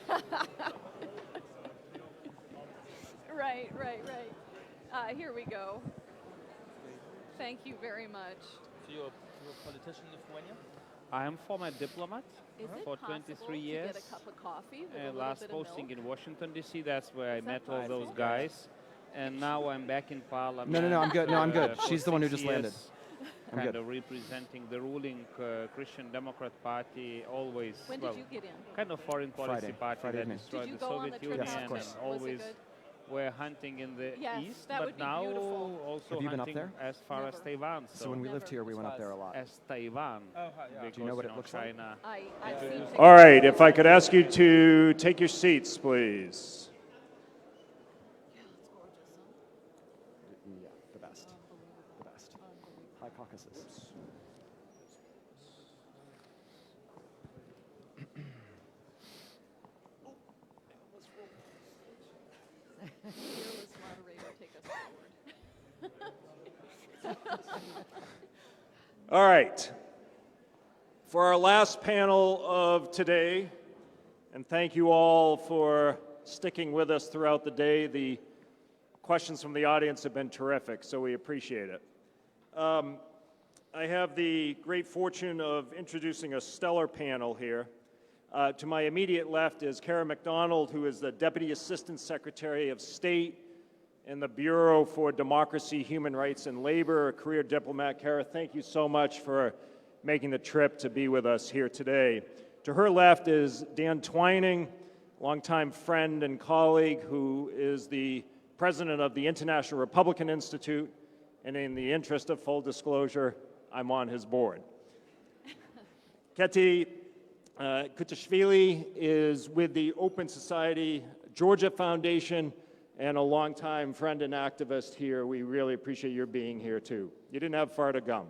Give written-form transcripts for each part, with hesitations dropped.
like, right. Here we go. Thank you very much. So you're a politician in Lithuania? I am former diplomat for 23 years. To get a cup of coffee with a little last bit of posting milk? in Washington, D.C., that's where I met all possible? those guys. And now I'm back in Parliament. No, I'm good. No, I'm good. for She's the one who 6 just landed. years, I'm kind good. of representing the ruling Christian Democrat Party, always. When did you get in? Kind of foreign policy party Friday that evening. destroyed Did you the go on Soviet the trip Union Yes, of out course. there? and Was it always good? were hunting in the Yes, east, that but would be now beautiful. also Have you been up hunting there? as far as Never. Taiwan. So when we lived here, we went up there a lot. as Taiwan. Oh, hi, yeah. Because, Do you know what it looks like? China I've seen pictures. All right, if I could ask you to take your seats, please. Yeah, the best. The best. High Caucasus. Fearless moderator, take us forward. All right. For our last panel of today, and thank you all for sticking with us throughout the day. The questions from the audience have been terrific, so we appreciate it. I have the great fortune of introducing a stellar panel here. To my immediate left is Kara McDonald, who is the Deputy Assistant Secretary of State in the Bureau for Democracy, Human Rights, and Labor, a career diplomat. Kara, thank you so much for making the trip to be with us here today. To her left is Dan Twining, longtime friend and colleague, who is the president of the International Republican Institute, and in the interest of full disclosure, I'm on his board. Keti Kutashvili is with the Open Society Georgia Foundation and a longtime friend and activist here. We really appreciate your being here too. You didn't have far to come.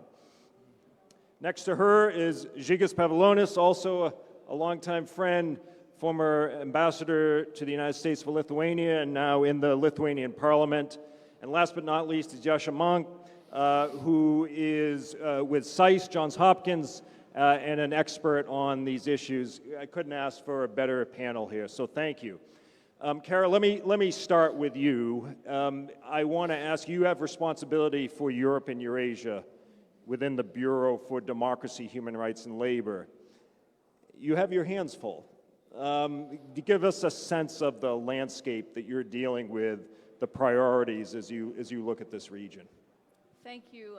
Next to her is Žygimantas Pavilionis, also a longtime friend, former ambassador to the United States for Lithuania and now in the Lithuanian parliament. And last but not least is Žygimantas, who is with SAIS, Johns Hopkins, and an expert on these issues. I couldn't ask for a better panel here, so thank you. Kara, let me start with you. I want to ask, you have responsibility for Europe and Eurasia within the Bureau for Democracy, Human Rights, and Labor. You have your hands full. Give us a sense of the landscape that you're dealing with, the priorities as you look at this region. Thank you,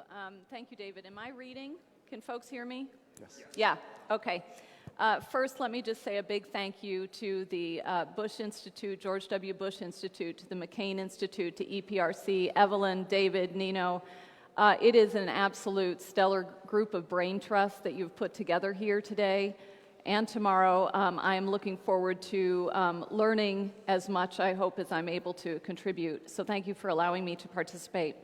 David. Am I reading? Can folks hear me? Yes. Yeah, okay. First, let me just say a big thank you to the Bush Institute, George W. Bush Institute, to the McCain Institute, to EPRC, Evelyn, David, Nino. It is an absolute stellar group of brain trust that you've put together here today and tomorrow. I am looking forward to learning as much, I hope, as I'm able to contribute. So thank you for allowing me to participate.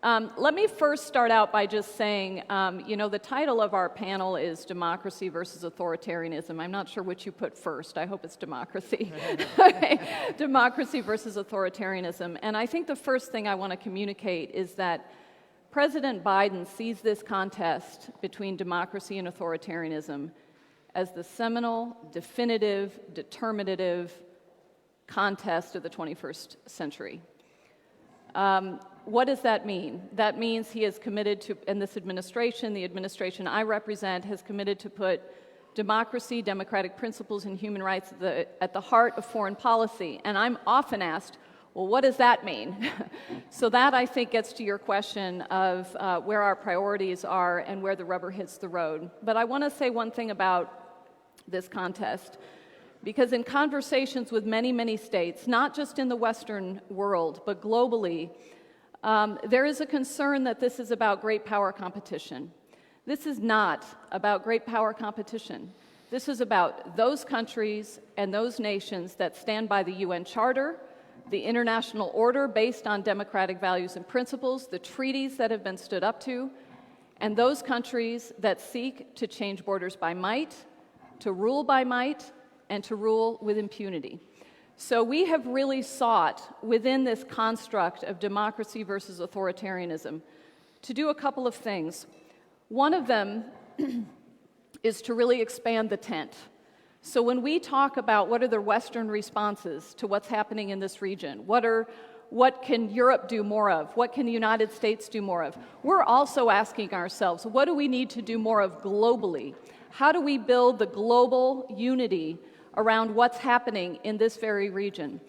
Let me first start out by just saying, the title of our panel is Democracy versus Authoritarianism. I'm not sure which you put first. I hope it's democracy. Okay. Democracy versus authoritarianism. And I think the first thing I want to communicate is that President Biden sees this contest between democracy and authoritarianism as the seminal, definitive, determinative contest of the 21st century. What does that mean? That means he is committed to, and this administration, the administration I represent, has committed to put democracy, democratic principles, and human rights at the heart of foreign policy. And I'm often asked, well, what does that mean? So that, I think, gets to your question of where our priorities are and where the rubber hits the road. But I want to say one thing about this contest, because in conversations with many, many states, not just in the Western world, but globally, there is a concern that this is about great power competition. This is not about great power competition. This is about those countries and those nations that stand by the UN Charter, the international order based on democratic values and principles, the treaties that have been stood up to, and those countries that seek to change borders by might, to rule by might, and to rule with impunity. So we have really sought, within this construct of democracy versus authoritarianism, to do a couple of things. One of them is to really expand the tent, So when we talk about what are the Western responses to what's happening in this region, what can Europe do more of? What can the United States do more of? We're also asking ourselves, what do we need to do more of globally? How do we build the global unity around what's happening in this very region?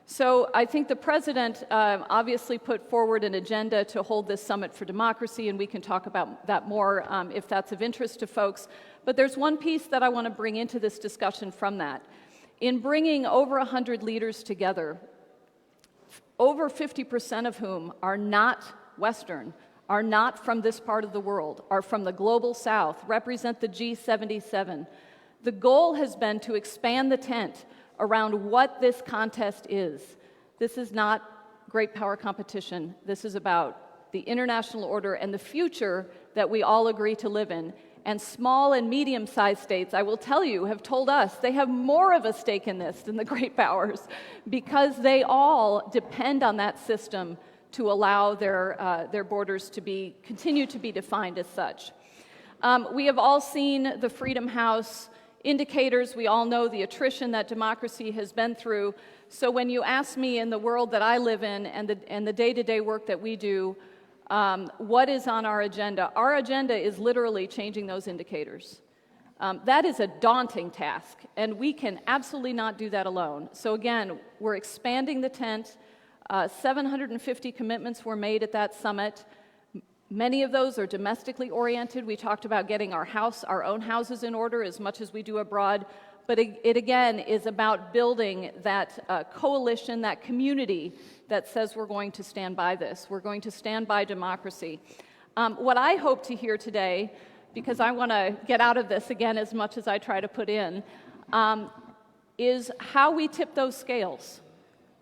So I think the President obviously put forward an agenda to hold this Summit for Democracy, and we can talk about that more if that's of interest to folks. But there's one piece that I want to bring into this discussion from that. In bringing over 100 leaders together, over 50% of whom are not Western, are not from this part of the world, are from the global South, represent the G77. The goal has been to expand the tent around what this contest is. This is not great power competition. This is about the international order and the future that we all agree to live in. And small and medium-sized states, I will tell you, have told us they have more of a stake in this than the great powers because they all depend on that system to allow their borders to continue to be defined as such. We have all seen the Freedom House indicators. We all know the attrition that democracy has been through. So when you ask me in the world that I live in and the day-to-day work that we do, what is on our agenda is literally changing those indicators. That is a daunting task, and we can absolutely not do that alone. So again, we're expanding the tent. 750 commitments were made at that summit. Many of those are domestically oriented. We talked about getting our own houses in order as much as we do abroad. But it again is about building that coalition, that community that says we're going to stand by this. We're going to stand by democracy. What I hope to hear today, because I want to get out of this again as much as I try to put in, is how we tip those scales.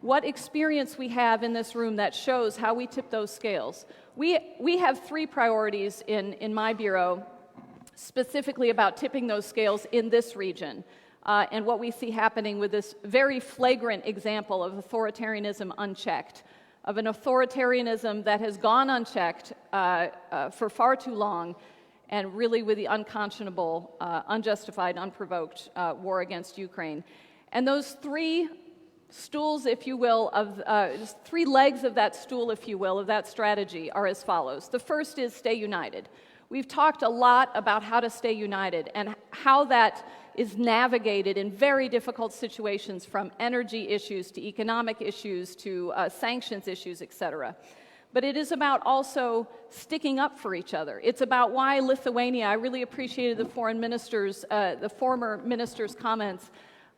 What experience we have in this room that shows how we tip those scales. We have 3 priorities in my bureau specifically about tipping those scales in this region. And what we see happening with this very flagrant example of authoritarianism unchecked, of an authoritarianism that has gone unchecked for far too long, and really with the unconscionable, unjustified, unprovoked war against Ukraine. And those 3 stools, if you will, just 3 legs of that stool, if you will, of that strategy are as follows. The first is stay united. We've talked a lot about how to stay united and how that is navigated in very difficult situations, from energy issues to economic issues to sanctions issues, etc. But it is about also sticking up for each other. It's about why Lithuania, I really appreciated the the former minister's comments,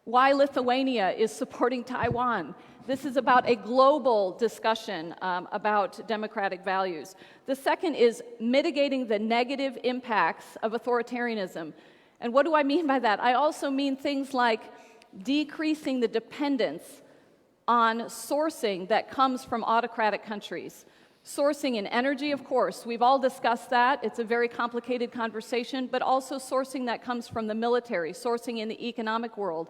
why Lithuania is supporting Taiwan. This is about a global discussion about democratic values. The second is mitigating the negative impacts of authoritarianism. And what do I mean by that? I also mean things like decreasing the dependence on sourcing that comes from autocratic countries. Sourcing in energy, of course, we've all discussed that. It's a very complicated conversation, but also sourcing that comes from the military, sourcing in the economic world,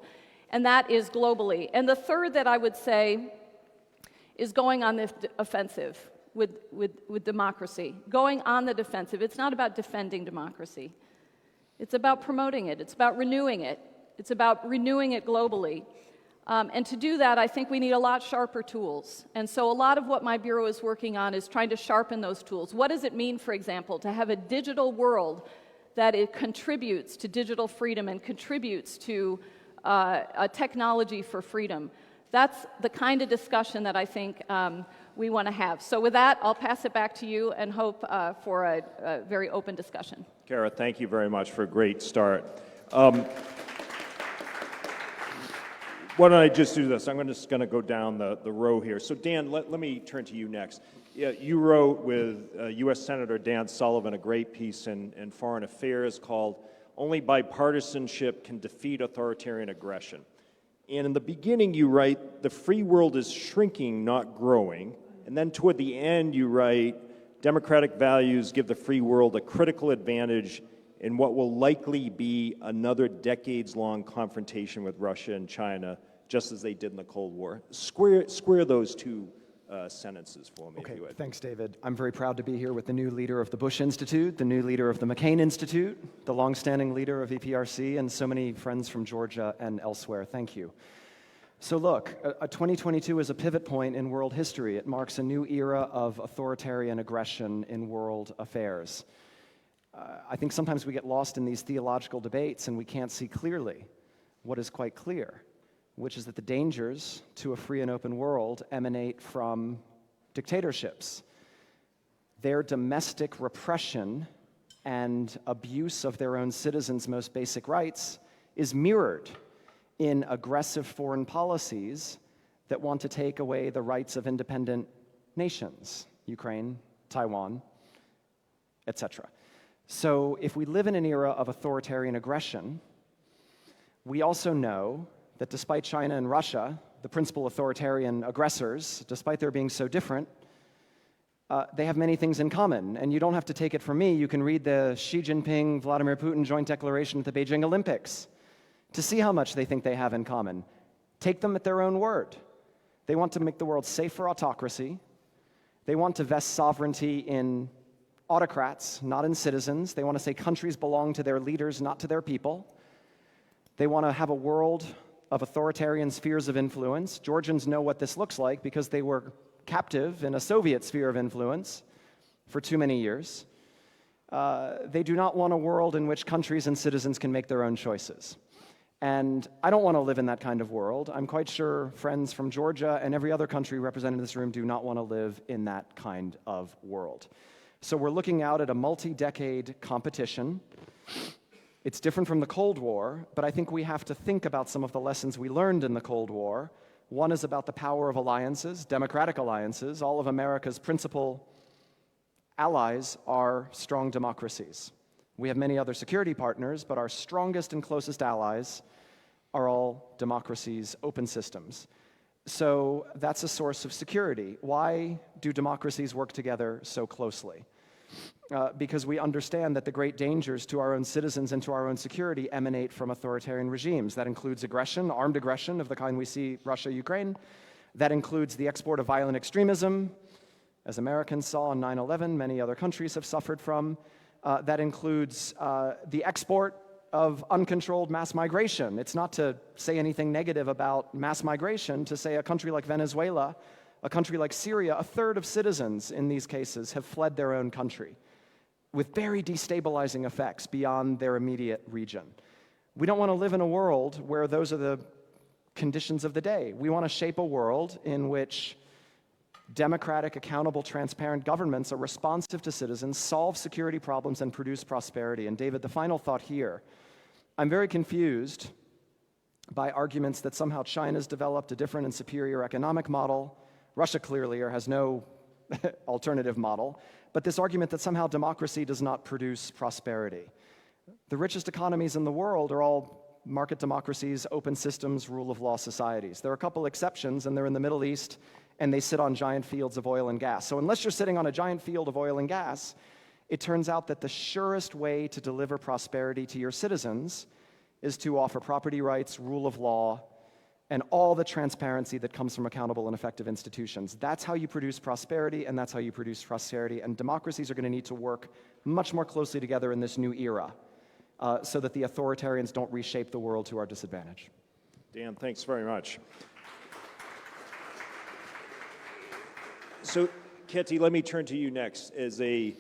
and that is globally. And the third that I would say is going on the offensive with democracy, going on the defensive. It's not about defending democracy. It's about promoting it. It's about renewing it. It's about renewing it globally. And to do that, I think we need a lot sharper tools. And so a lot of what my bureau is working on is trying to sharpen those tools. What does it mean, for example, to have a digital world that it contributes to digital freedom and contributes to a technology for freedom? That's the kind of discussion that I think we want to have. So with that, I'll pass it back to you and hope for a very open discussion. Kara, thank you very much for a great start. Why don't I just do this? I'm just going to go down the row here. So Dan, let me turn to you next. You wrote with U.S. Senator Dan Sullivan a great piece in Foreign Affairs called "Only Bipartisanship Can Defeat Authoritarian Aggression." And in the beginning you write, "The free world is shrinking, not growing." And then toward the end you write, "Democratic values give the free world a critical advantage in what will likely be another decades-long confrontation with Russia and China, just as they did in the Cold War." Square those two sentences for me, if Okay, you would. thanks, David. I'm very proud to be here with the new leader of the Bush Institute, the new leader of the McCain Institute, the longstanding leader of EPRC, and so many friends from Georgia and elsewhere. Thank you. So look, 2022 is a pivot point in world history. It marks a new era of authoritarian aggression in world affairs. I think sometimes we get lost in these theological debates and we can't see clearly what is quite clear, which is that the dangers to a free and open world emanate from dictatorships. Their domestic repression and abuse of their own citizens' most basic rights is mirrored in aggressive foreign policies that want to take away the rights of independent nations, Ukraine, Taiwan, etc. So if we live in an era of authoritarian aggression, we also know that despite China and Russia, the principal authoritarian aggressors, despite their being so different, they have many things in common. And you don't have to take it from me. You can read the Xi Jinping, Vladimir Putin joint declaration at the Beijing Olympics to see how much they think they have in common. Take them at their own word. They want to make the world safe for autocracy. They want to vest sovereignty in autocrats, not in citizens. They want to say countries belong to their leaders, not to their people. They want to have a world of authoritarian spheres of influence. Georgians know what this looks like because they were captive in a Soviet sphere of influence for too many years. They do not want a world in which countries and citizens can make their own choices. And I don't want to live in that kind of world. I'm quite sure friends from Georgia and every other country represented in this room do not want to live in that kind of world. So we're looking out at a multi-decade competition. It's different from the Cold War, but I think we have to think about some of the lessons we learned in the Cold War. One is about the power of alliances, democratic alliances. All of America's principal allies are strong democracies. We have many other security partners, but our strongest and closest allies are all democracies, open systems. So that's a source of security. Why do democracies work together so closely? Because we understand that the great dangers to our own citizens and to our own security emanate from authoritarian regimes. That includes aggression, armed aggression of the kind we see Russia, Ukraine. That includes the export of violent extremism, as Americans saw on 9/11, many other countries have suffered from. That includes the export of uncontrolled mass migration. It's not to say anything negative about mass migration, to say a country like Venezuela, a country like Syria, a third of citizens in these cases have fled their own country with very destabilizing effects beyond their immediate region. We don't want to live in a world where those are the conditions of the day. We want to shape a world in which democratic, accountable, transparent governments are responsive to citizens, solve security problems, and produce prosperity. And David, the final thought here, I'm very confused by arguments that somehow China's developed a different and superior economic model. Russia clearly has no alternative model. But this argument that somehow democracy does not produce prosperity. The richest economies in the world are all market democracies, open systems, rule of law societies. There are a couple exceptions, and they're in the Middle East, and they sit on giant fields of oil and gas. So unless you're sitting on a giant field of oil and gas, it turns out that the surest way to deliver prosperity to your citizens is to offer property rights, rule of law, and all the transparency that comes from accountable and effective institutions. That's how you produce prosperity, and that's how you produce prosperity. And democracies are going to need to work much more closely together in this new era so that the authoritarians don't reshape the world to our disadvantage. Dan, thanks very much. So, Ketty, let me turn to you next. As a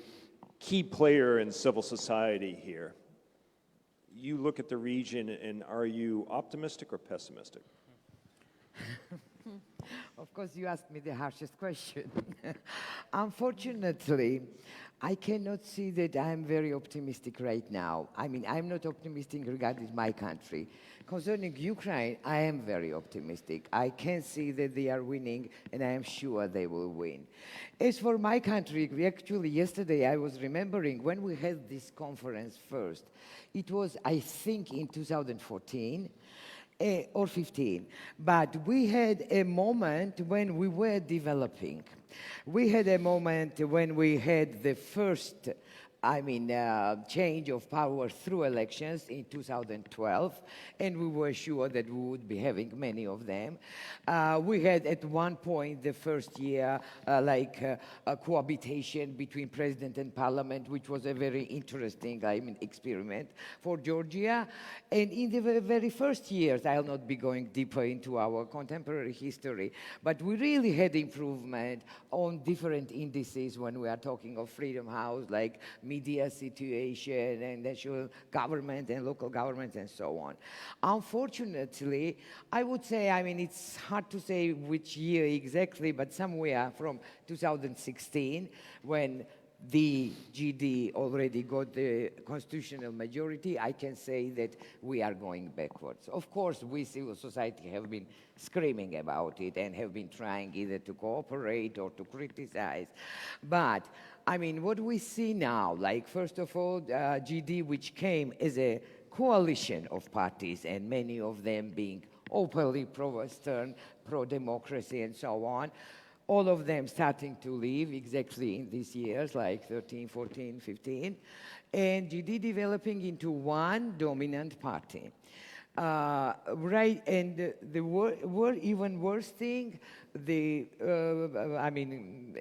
key player in civil society here, you look at the region, and are you optimistic or pessimistic? Of course, you asked me the harshest question. Unfortunately, I cannot see that I'm very optimistic right now. I mean, I'm not optimistic regarding my country. Concerning Ukraine, I am very optimistic. I can see that they are winning, and I am sure they will win. As for my country, actually, yesterday I was remembering when we had this conference first. It was, I think, in 2014. Or 15, but we had a moment when we were developing. We had a moment when we had the first change of power through elections in 2012, and we were sure that we would be having many of them. We had at one point the first year a cohabitation between president and parliament, which was a very interesting experiment for Georgia. And in the very first years, I'll not be going deeper into our contemporary history, but we really had improvement on different indices when we are talking of Freedom House, like media situation and national government and local government and so on. Unfortunately, I would say, it's hard to say which year exactly, but somewhere from 2016, when the GD already got the constitutional majority, I can say that we are going backwards. Of course, we civil society have been screaming about it and have been trying either to cooperate or to criticize. But, what we see now, first of all, GD, which came as a coalition of parties, and many of them being openly pro-Western, pro-democracy, and so on, all of them starting to leave exactly in these years, like 13, 14, 15, and GD developing into one dominant party. And the even worse thing,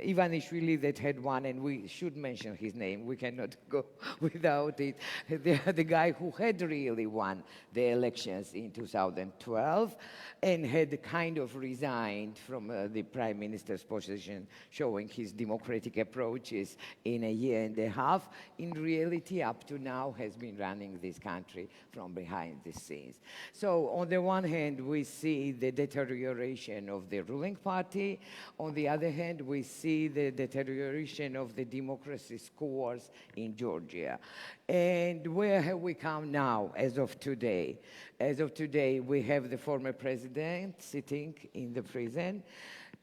Ivanishvili that had won, and we should mention his name, we cannot go without it, the guy who had really won the elections in 2012 and had kind of resigned from the prime minister's position, showing his democratic approaches in a year and a half, in reality up to now has been running this country from behind the scenes. So on the one hand, we see the deterioration of the ruling party. On the other hand, we see the deterioration of the democracy scores in Georgia. And where have we come now, as of today? As of today, we have the former president sitting in the prison.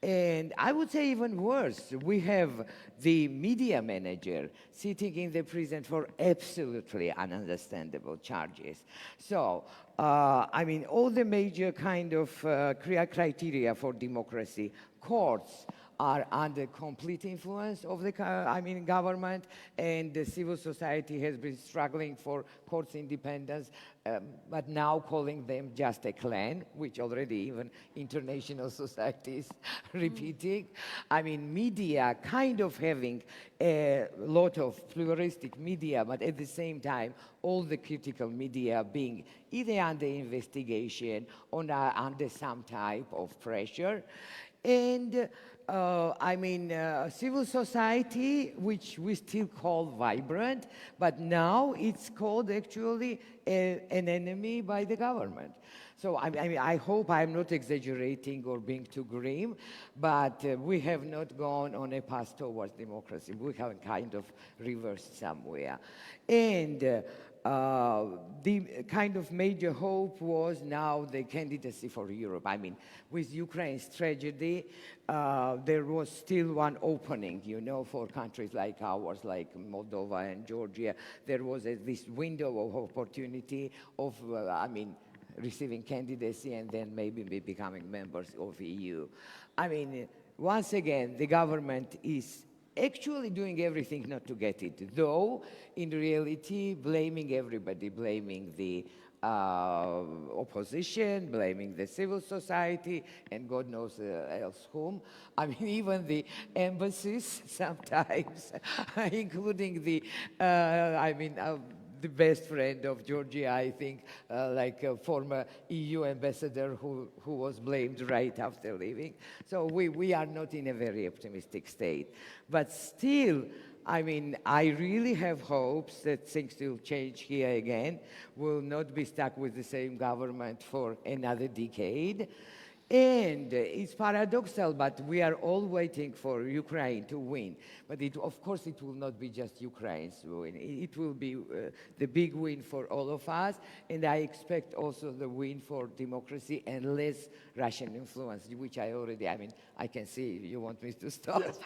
And I would say even worse, we have the media manager sitting in the prison for absolutely ununderstandable charges. So, all the major kind of criteria for democracy, courts are under complete influence of the government, and the civil society has been struggling for courts' independence, but now calling them just a clan, which already even international societies repeating. Media kind of having a lot of pluralistic media, but at the same time, all the critical media being either under investigation or under some type of pressure. And civil society, which we still call vibrant, but now it's called actually an enemy by the government. So I hope I'm not exaggerating or being too grim, but we have not gone on a path towards democracy. We have kind of reversed somewhere. And the kind of major hope was now the candidacy for Europe. With Ukraine's tragedy, there was still one opening, for countries like ours, like Moldova and Georgia. There was this window of opportunity of, receiving candidacy and then maybe becoming members of EU. Once again, the government is actually doing everything not to get it, though in reality blaming everybody, blaming the opposition, blaming the civil society, and God knows else whom. Even the embassies sometimes, including the best friend of Georgia, I think, like a former EU ambassador who was blamed right after leaving. So we are not in a very optimistic state. But still, I really have hopes that things will change here again. We'll not be stuck with the same government for another decade. And it's paradoxical, but we are all waiting for Ukraine to win. But of course, it will not be just Ukraine's win. It will be the big win for all of us. And I expect also the win for democracy and less Russian influence, which I already, I can see you want me to stop. Yes.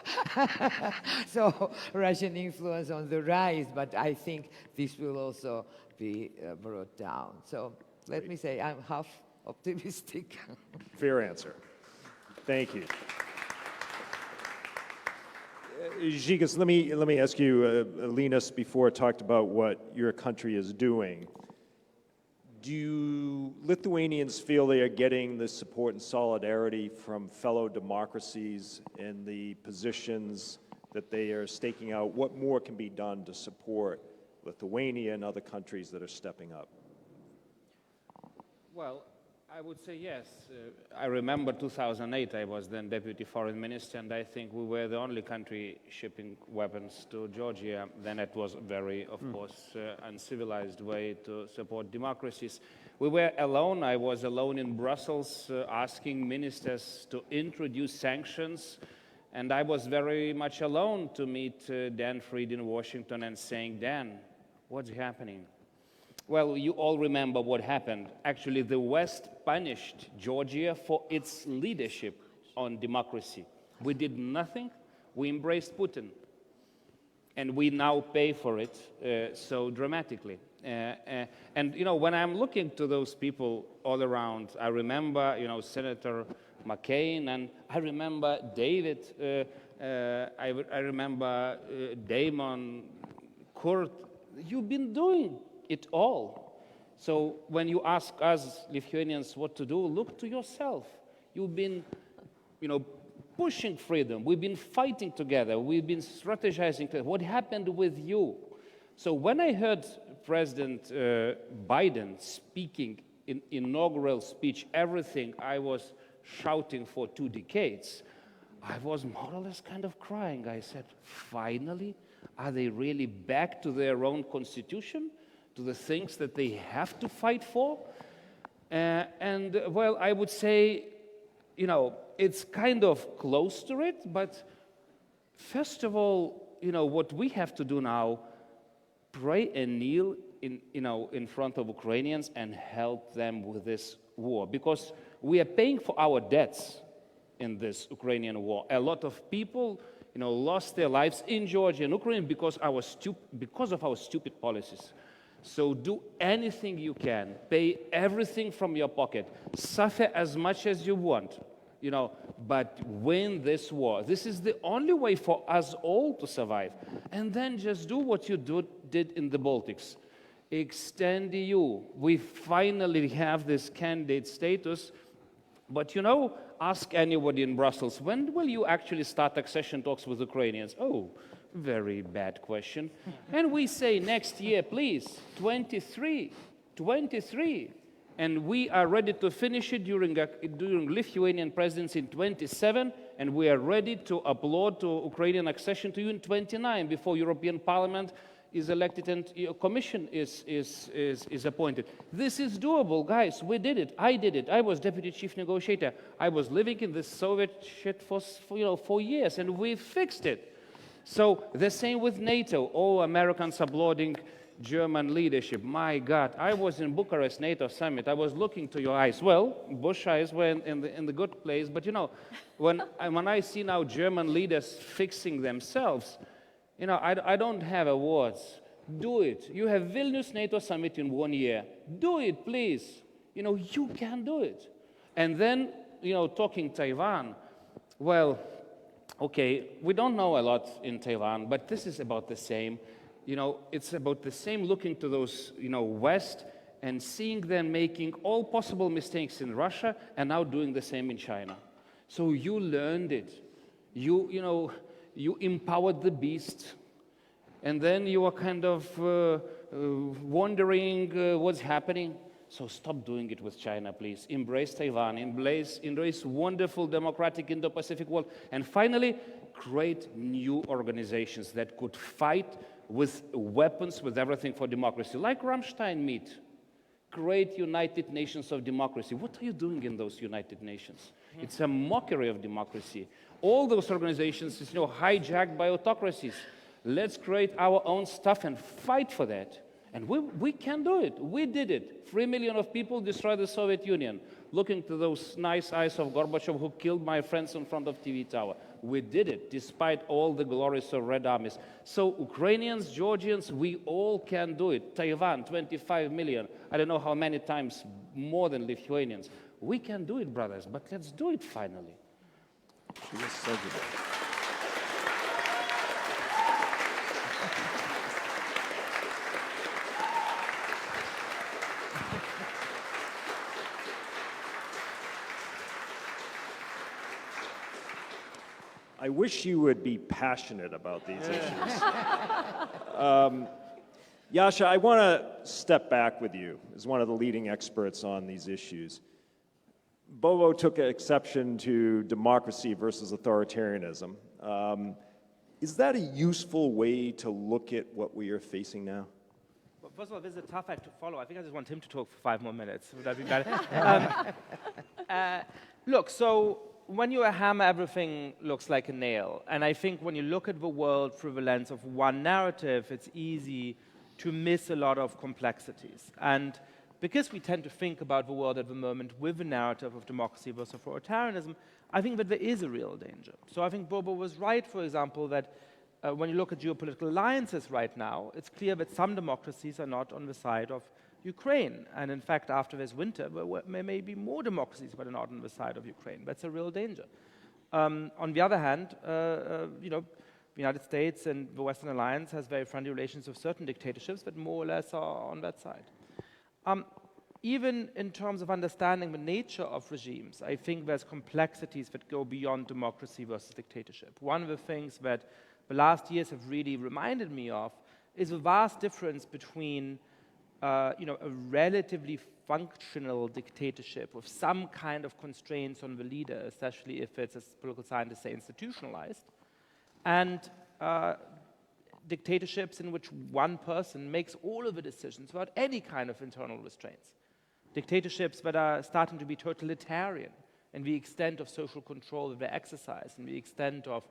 So Russian influence on the rise, but I think this will also be brought down. So let me say I'm half optimistic. Fair answer. Thank you. Žygas, let me ask you, Linus before talked about what your country is doing. Do Lithuanians feel they are getting the support and solidarity from fellow democracies in the positions that they are staking out? What more can be done to support Lithuania and other countries that are stepping up? Well, I would say yes. I remember 2008, I was then Deputy Foreign Minister, and I think we were the only country shipping weapons to Georgia. Then it was a very, of course, uncivilized way to support democracies. We were alone. I was alone in Brussels asking ministers to introduce sanctions, and I was very much alone to meet Dan Fried in Washington and saying, Dan, what's happening? Well, you all remember what happened. Actually, the West punished Georgia for its leadership on democracy. We did nothing. We embraced Putin. And we now pay for it so dramatically. And, you know, when I'm looking to those people all around, I remember, you know, Senator McCain, and I remember David, I remember Damon, Kurt. You've been doing it all. So when you ask us Lithuanians what to do, look to yourself. You've been, you know, pushing freedom. We've been fighting together. We've been strategizing together. What happened with you? So when I heard President Biden speaking in inaugural speech, everything I was shouting for 2 decades, I was more or less kind of crying. I said, finally, are they really back to their own constitution? To the things that they have to fight for? And well, I would say, you know, it's kind of close to it, but first of all, you know, what we have to do now, pray and kneel in front of Ukrainians and help them with this war, because we are paying for our debts in this Ukrainian war. A lot of people, you know, lost their lives in Georgia and Ukraine because of our stupid policies. So do anything you can, pay everything from your pocket, suffer as much as you want, you know, but win this war. This is the only way for us all to survive. And then just do what you did in the Baltics. Extend the EU. We finally have this candidate status, but, you know, ask anybody in Brussels, when will you actually start accession talks with Ukrainians? Oh, very bad question. And we say next year, please, 23. And we are ready to finish it during Lithuanian presidency in 27, and we are ready to applaud to Ukrainian accession to you in 29 before European Parliament is elected and a commission is appointed. This is doable, guys. We did it. I did it. I was deputy chief negotiator. I was living in this Soviet shit for 4 years, and we fixed it. So the same with NATO. All Americans applauding German leadership. My God, I was in Bucharest NATO summit. I was looking to your eyes. Well, Bush eyes were in the good place. But, you know, when I see now German leaders fixing themselves, you know, I don't have words. Do it. You have Vilnius NATO summit in 1 year. Do it, please. You know, you can do it. And then, you know, talking Taiwan, well, okay, we don't know a lot in Taiwan, but this is about the same. You know, it's about the same looking to those, you know, West and seeing them making all possible mistakes in Russia and now doing the same in China. So you learned it. You know, you empowered the beast. And then you are kind of wondering what's happening. So stop doing it with China, please. Embrace Taiwan, embrace wonderful democratic Indo-Pacific world. And finally, create new organizations that could fight with weapons, with everything for democracy, like Rammstein meet. Create United Nations of democracy. What are you doing in those United Nations? It's a mockery of democracy. All those organizations, you know, hijacked by autocracies. Let's create our own stuff and fight for that. And we can do it. We did it. 3 million of people destroyed the Soviet Union. Looking to those nice eyes of Gorbachev who killed my friends in front of TV tower. We did it, despite all the glories of Red Armies. So Ukrainians, Georgians, we all can do it. Taiwan, 25 million. I don't know how many times more than Lithuanians. We can do it, brothers, but let's do it finally. She was so good. I wish you would be passionate about these issues. Yasha, I want to step back with you as one of the leading experts on these issues. Bobo took exception to democracy versus authoritarianism. Is that a useful way to look at what we are facing now? Well, first of all, this is a tough act to follow. I think I just want him to talk for 5 more minutes. Would that be better? Look, so when you're a hammer, everything looks like a nail. And I think when you look at the world through the lens of one narrative, it's easy to miss a lot of complexities. And because we tend to think about the world at the moment with the narrative of democracy versus authoritarianism, I think that there is a real danger. So I think Bobo was right, for example, that when you look at geopolitical alliances right now, it's clear that some democracies are not on the side of Ukraine. And in fact, after this winter, there may be more democracies that are not on the side of Ukraine. That's a real danger. On the other hand, you know, the United States and the Western Alliance has very friendly relations with certain dictatorships that more or less are on that side. Even in terms of understanding the nature of regimes, I think there's complexities that go beyond democracy versus dictatorship. One of the things that the last years have really reminded me of is the vast difference between you know, a relatively functional dictatorship with some kind of constraints on the leader, especially if it's, as political scientists say, institutionalized, and dictatorships in which one person makes all of the decisions without any kind of internal restraints. Dictatorships that are starting to be totalitarian in the extent of social control that they exercise, and the extent of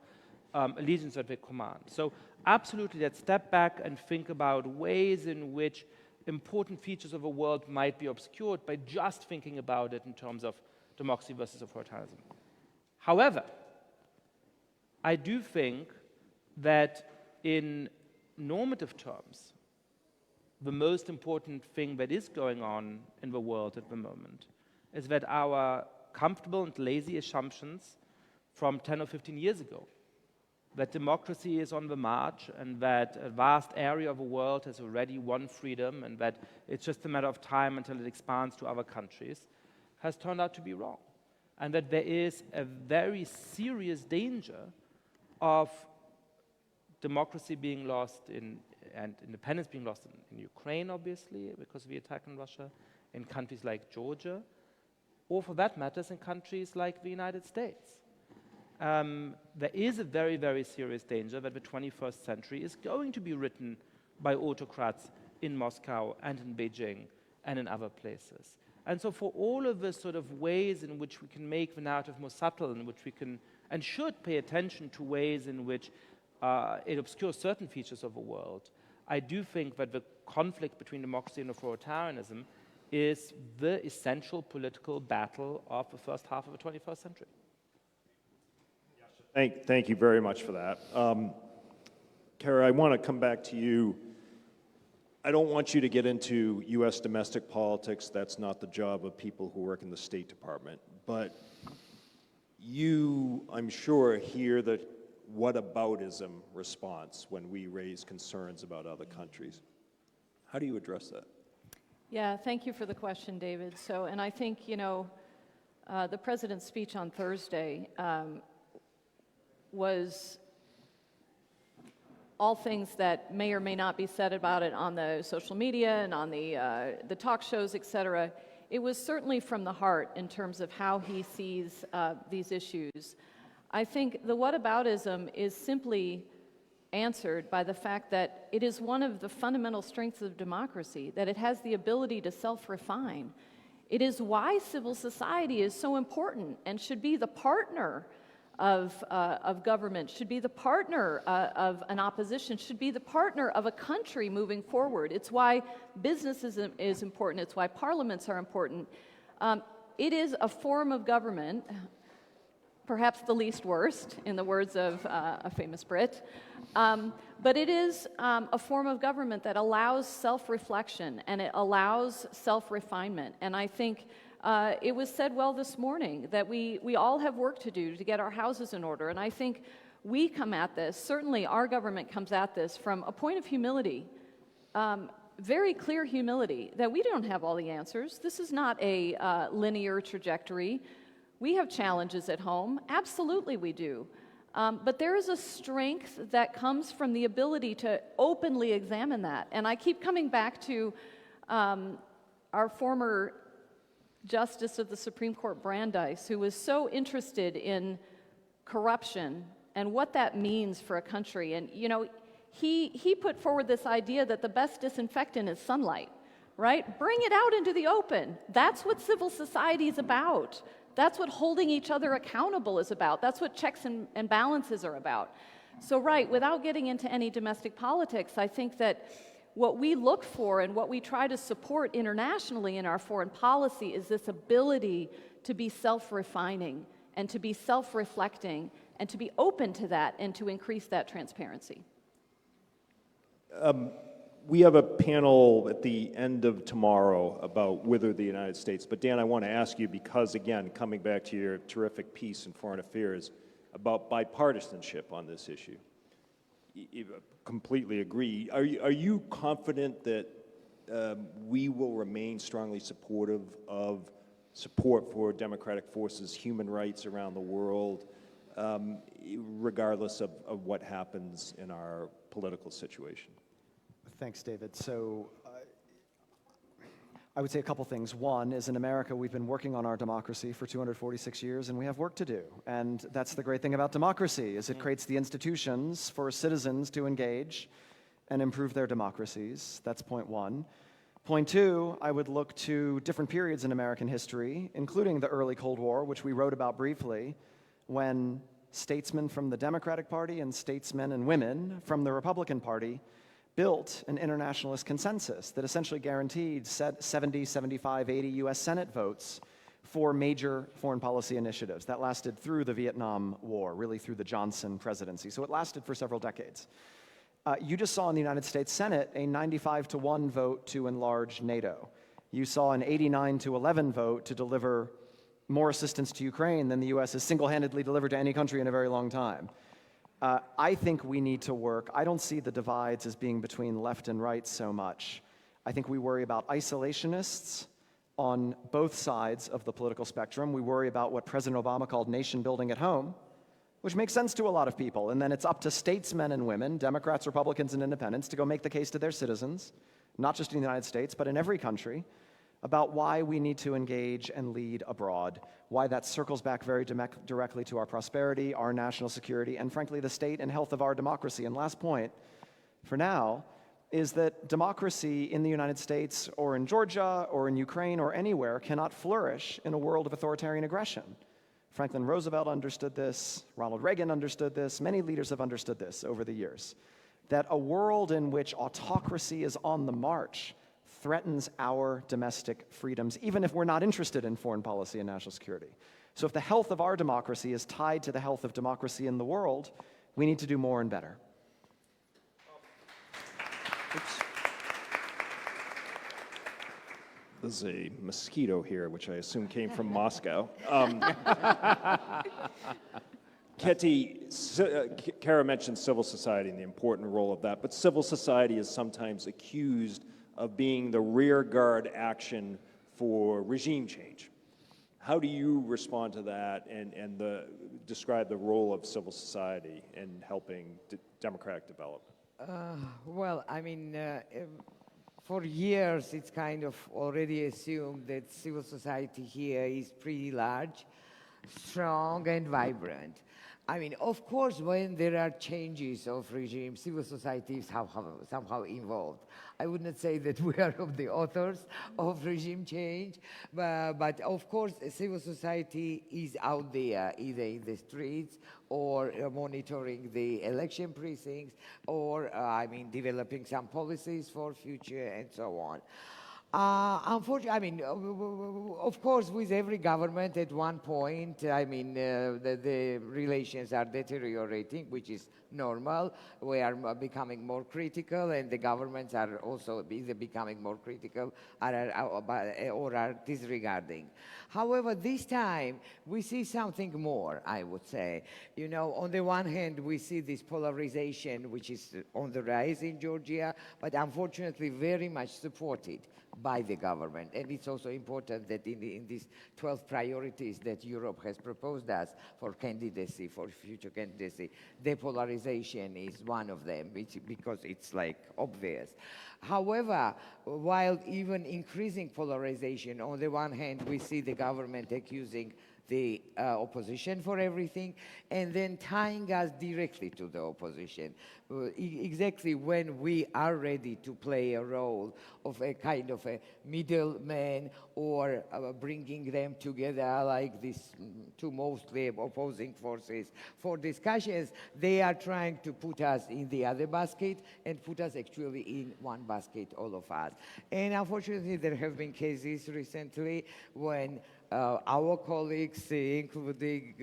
allegiance that they command. So absolutely, let's step back and think about ways in which important features of a world might be obscured by just thinking about it in terms of democracy versus authoritarianism. However, I do think that in normative terms, the most important thing that is going on in the world at the moment is that our comfortable and lazy assumptions from 10 or 15 years ago, that democracy is on the march and that a vast area of the world has already won freedom and that it's just a matter of time until it expands to other countries, has turned out to be wrong. And that there is a very serious danger of democracy being lost and independence being lost in Ukraine, obviously, because of the attack on Russia, in countries like Georgia, or for that matter, in countries like the United States. There is a very, very serious danger that the 21st century is going to be written by autocrats in Moscow and in Beijing and in other places. And so for all of the sort of ways in which we can make the narrative more subtle, in which we can and should pay attention to ways in which it obscures certain features of the world, I do think that the conflict between democracy and authoritarianism is the essential political battle of the first half of the 21st century. Thank you very much for that. Kara, I want to come back to you. I don't want you to get into U.S. domestic politics. That's not the job of people who work in the State Department. But you, I'm sure, hear the whataboutism response when we raise concerns about other countries. How do you address that? Yeah, thank you for the question, David. So, and I think, you know, the president's speech on Thursday was all things that may or may not be said about it on the social media and on the talk shows, et cetera. It was certainly from the heart in terms of how he sees these issues. I think the whataboutism is simply answered by the fact that it is one of the fundamental strengths of democracy, that it has the ability to self-refine. It is why civil society is so important and should be the partner of government, should be the partner of an opposition, should be the partner of a country moving forward. It's why business is important. It's why parliaments are important. It is a form of government, perhaps the least worst, in the words of a famous Brit. But it is a form of government that allows self-reflection and it allows self-refinement. And I think it was said well this morning that we all have work to do to get our houses in order. And I think We come at this, certainly our government comes at this from a point of humility, very clear humility, that we don't have all the answers. This is not a linear trajectory. We have challenges at home, absolutely we do. But there is a strength that comes from the ability to openly examine that. And I keep coming back to our former Justice of the Supreme Court, Brandeis, who was so interested in corruption and what that means for a country. And, you know, he put forward this idea that the best disinfectant is sunlight, right? Bring it out into the open. That's what civil society is about. That's what holding each other accountable is about. That's what checks and balances are about. So, right, without getting into any domestic politics, I think that what we look for and what we try to support internationally in our foreign policy is this ability to be self-refining and to be self-reflecting and to be open to that and to increase that transparency. We have a panel at the end of tomorrow about whether the United States, but Dan, I want to ask you, because again, coming back to your terrific piece in Foreign Affairs about bipartisanship on this issue. You completely agree. Are you confident that we will remain strongly supportive of support for democratic forces, human rights around the world, regardless of what happens in our political situation? Thanks, David. So I would say a couple things. One is in America, we've been working on our democracy for 246 years, and we have work to do. And that's the great thing about democracy, is it creates the institutions for citizens to engage and improve their democracies. That's point one. Point two, I would look to different periods in American history, including the early Cold War, which we wrote about briefly, when statesmen from the Democratic Party and statesmen and women from the Republican Party built an internationalist consensus that essentially guaranteed 70, 75, 80 US Senate votes for major foreign policy initiatives. That lasted through the Vietnam War, really through the Johnson presidency. So it lasted for several decades. You just saw in the United States Senate a 95-1 vote to enlarge NATO. You saw an 89-11 vote to deliver more assistance to Ukraine than the US has single-handedly delivered to any country in a very long time. I think we need to work. I don't see the divides as being between left and right so much. I think we worry about isolationists on both sides of the political spectrum. We worry about what President Obama called nation building at home, which makes sense to a lot of people. And then it's up to statesmen and women, Democrats, Republicans, and independents, to go make the case to their citizens, not just in the United States, but in every country, about why we need to engage and lead abroad, why that circles back very directly to our prosperity, our national security, and frankly, the state and health of our democracy. And last point, for now, is that democracy in the United States or in Georgia or in Ukraine or anywhere cannot flourish in a world of authoritarian aggression. Franklin Roosevelt understood this, Ronald Reagan understood this, many leaders have understood this over the years, that a world in which autocracy is on the march threatens our domestic freedoms, even if we're not interested in foreign policy and national security. So if the health of our democracy is tied to the health of democracy in the world, we need to do more and better. Oops. There's a mosquito here, which I assume came from Moscow. Ketty, Kara mentioned civil society and the important role of that, but civil society is sometimes accused of being the rear guard action for regime change. How do you respond to that and describe the role of civil society in helping democratic development? Well, I mean, for years it's kind of already assumed that civil society here is pretty large, strong, and vibrant. I mean, of course, when there are changes of regime, civil society is somehow involved. I would not say that we are of the authors of regime change, but of course, civil society is out there, either in the streets or monitoring the election precincts or, developing some policies for future and so on. Unfortunately, I mean, of course, with every government at one point, I mean, the relations are deteriorating, which is normal. We are becoming more critical, and the governments are also either becoming more critical or are disregarding. However, this time, we see something more, I would say. You know, on the one hand, we see this polarization, which is on the rise in Georgia, but unfortunately very much supported by the government. And it's also important that in these 12 priorities that Europe has proposed us for candidacy, for future candidacy, depolarization is one of them, because it's like obvious. However, while even increasing polarization, on the one hand, we see the government accusing the opposition for everything, and then tying us directly to the opposition, exactly when we are ready to play a role of a kind of a middleman or bringing them together like these two mostly opposing forces for discussions, they are trying to put us in the other basket and put us actually in one basket, all of us. And unfortunately, there have been cases recently when our colleagues, including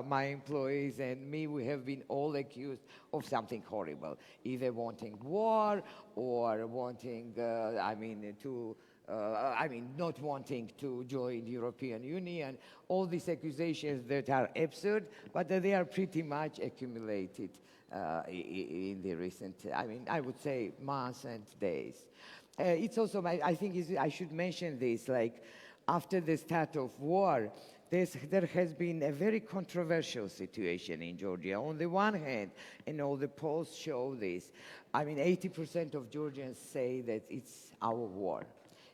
my employees and me, we have been all accused of something horrible, either wanting war or wanting, not wanting to join the European Union. All these accusations that are absurd, but they are pretty much accumulated in the recent, I would say, months and days. It's also, I think I should mention this, like, after the start of war, there has been a very controversial situation in Georgia. On the one hand, and all the polls show this, 80% of Georgians say that it's our war.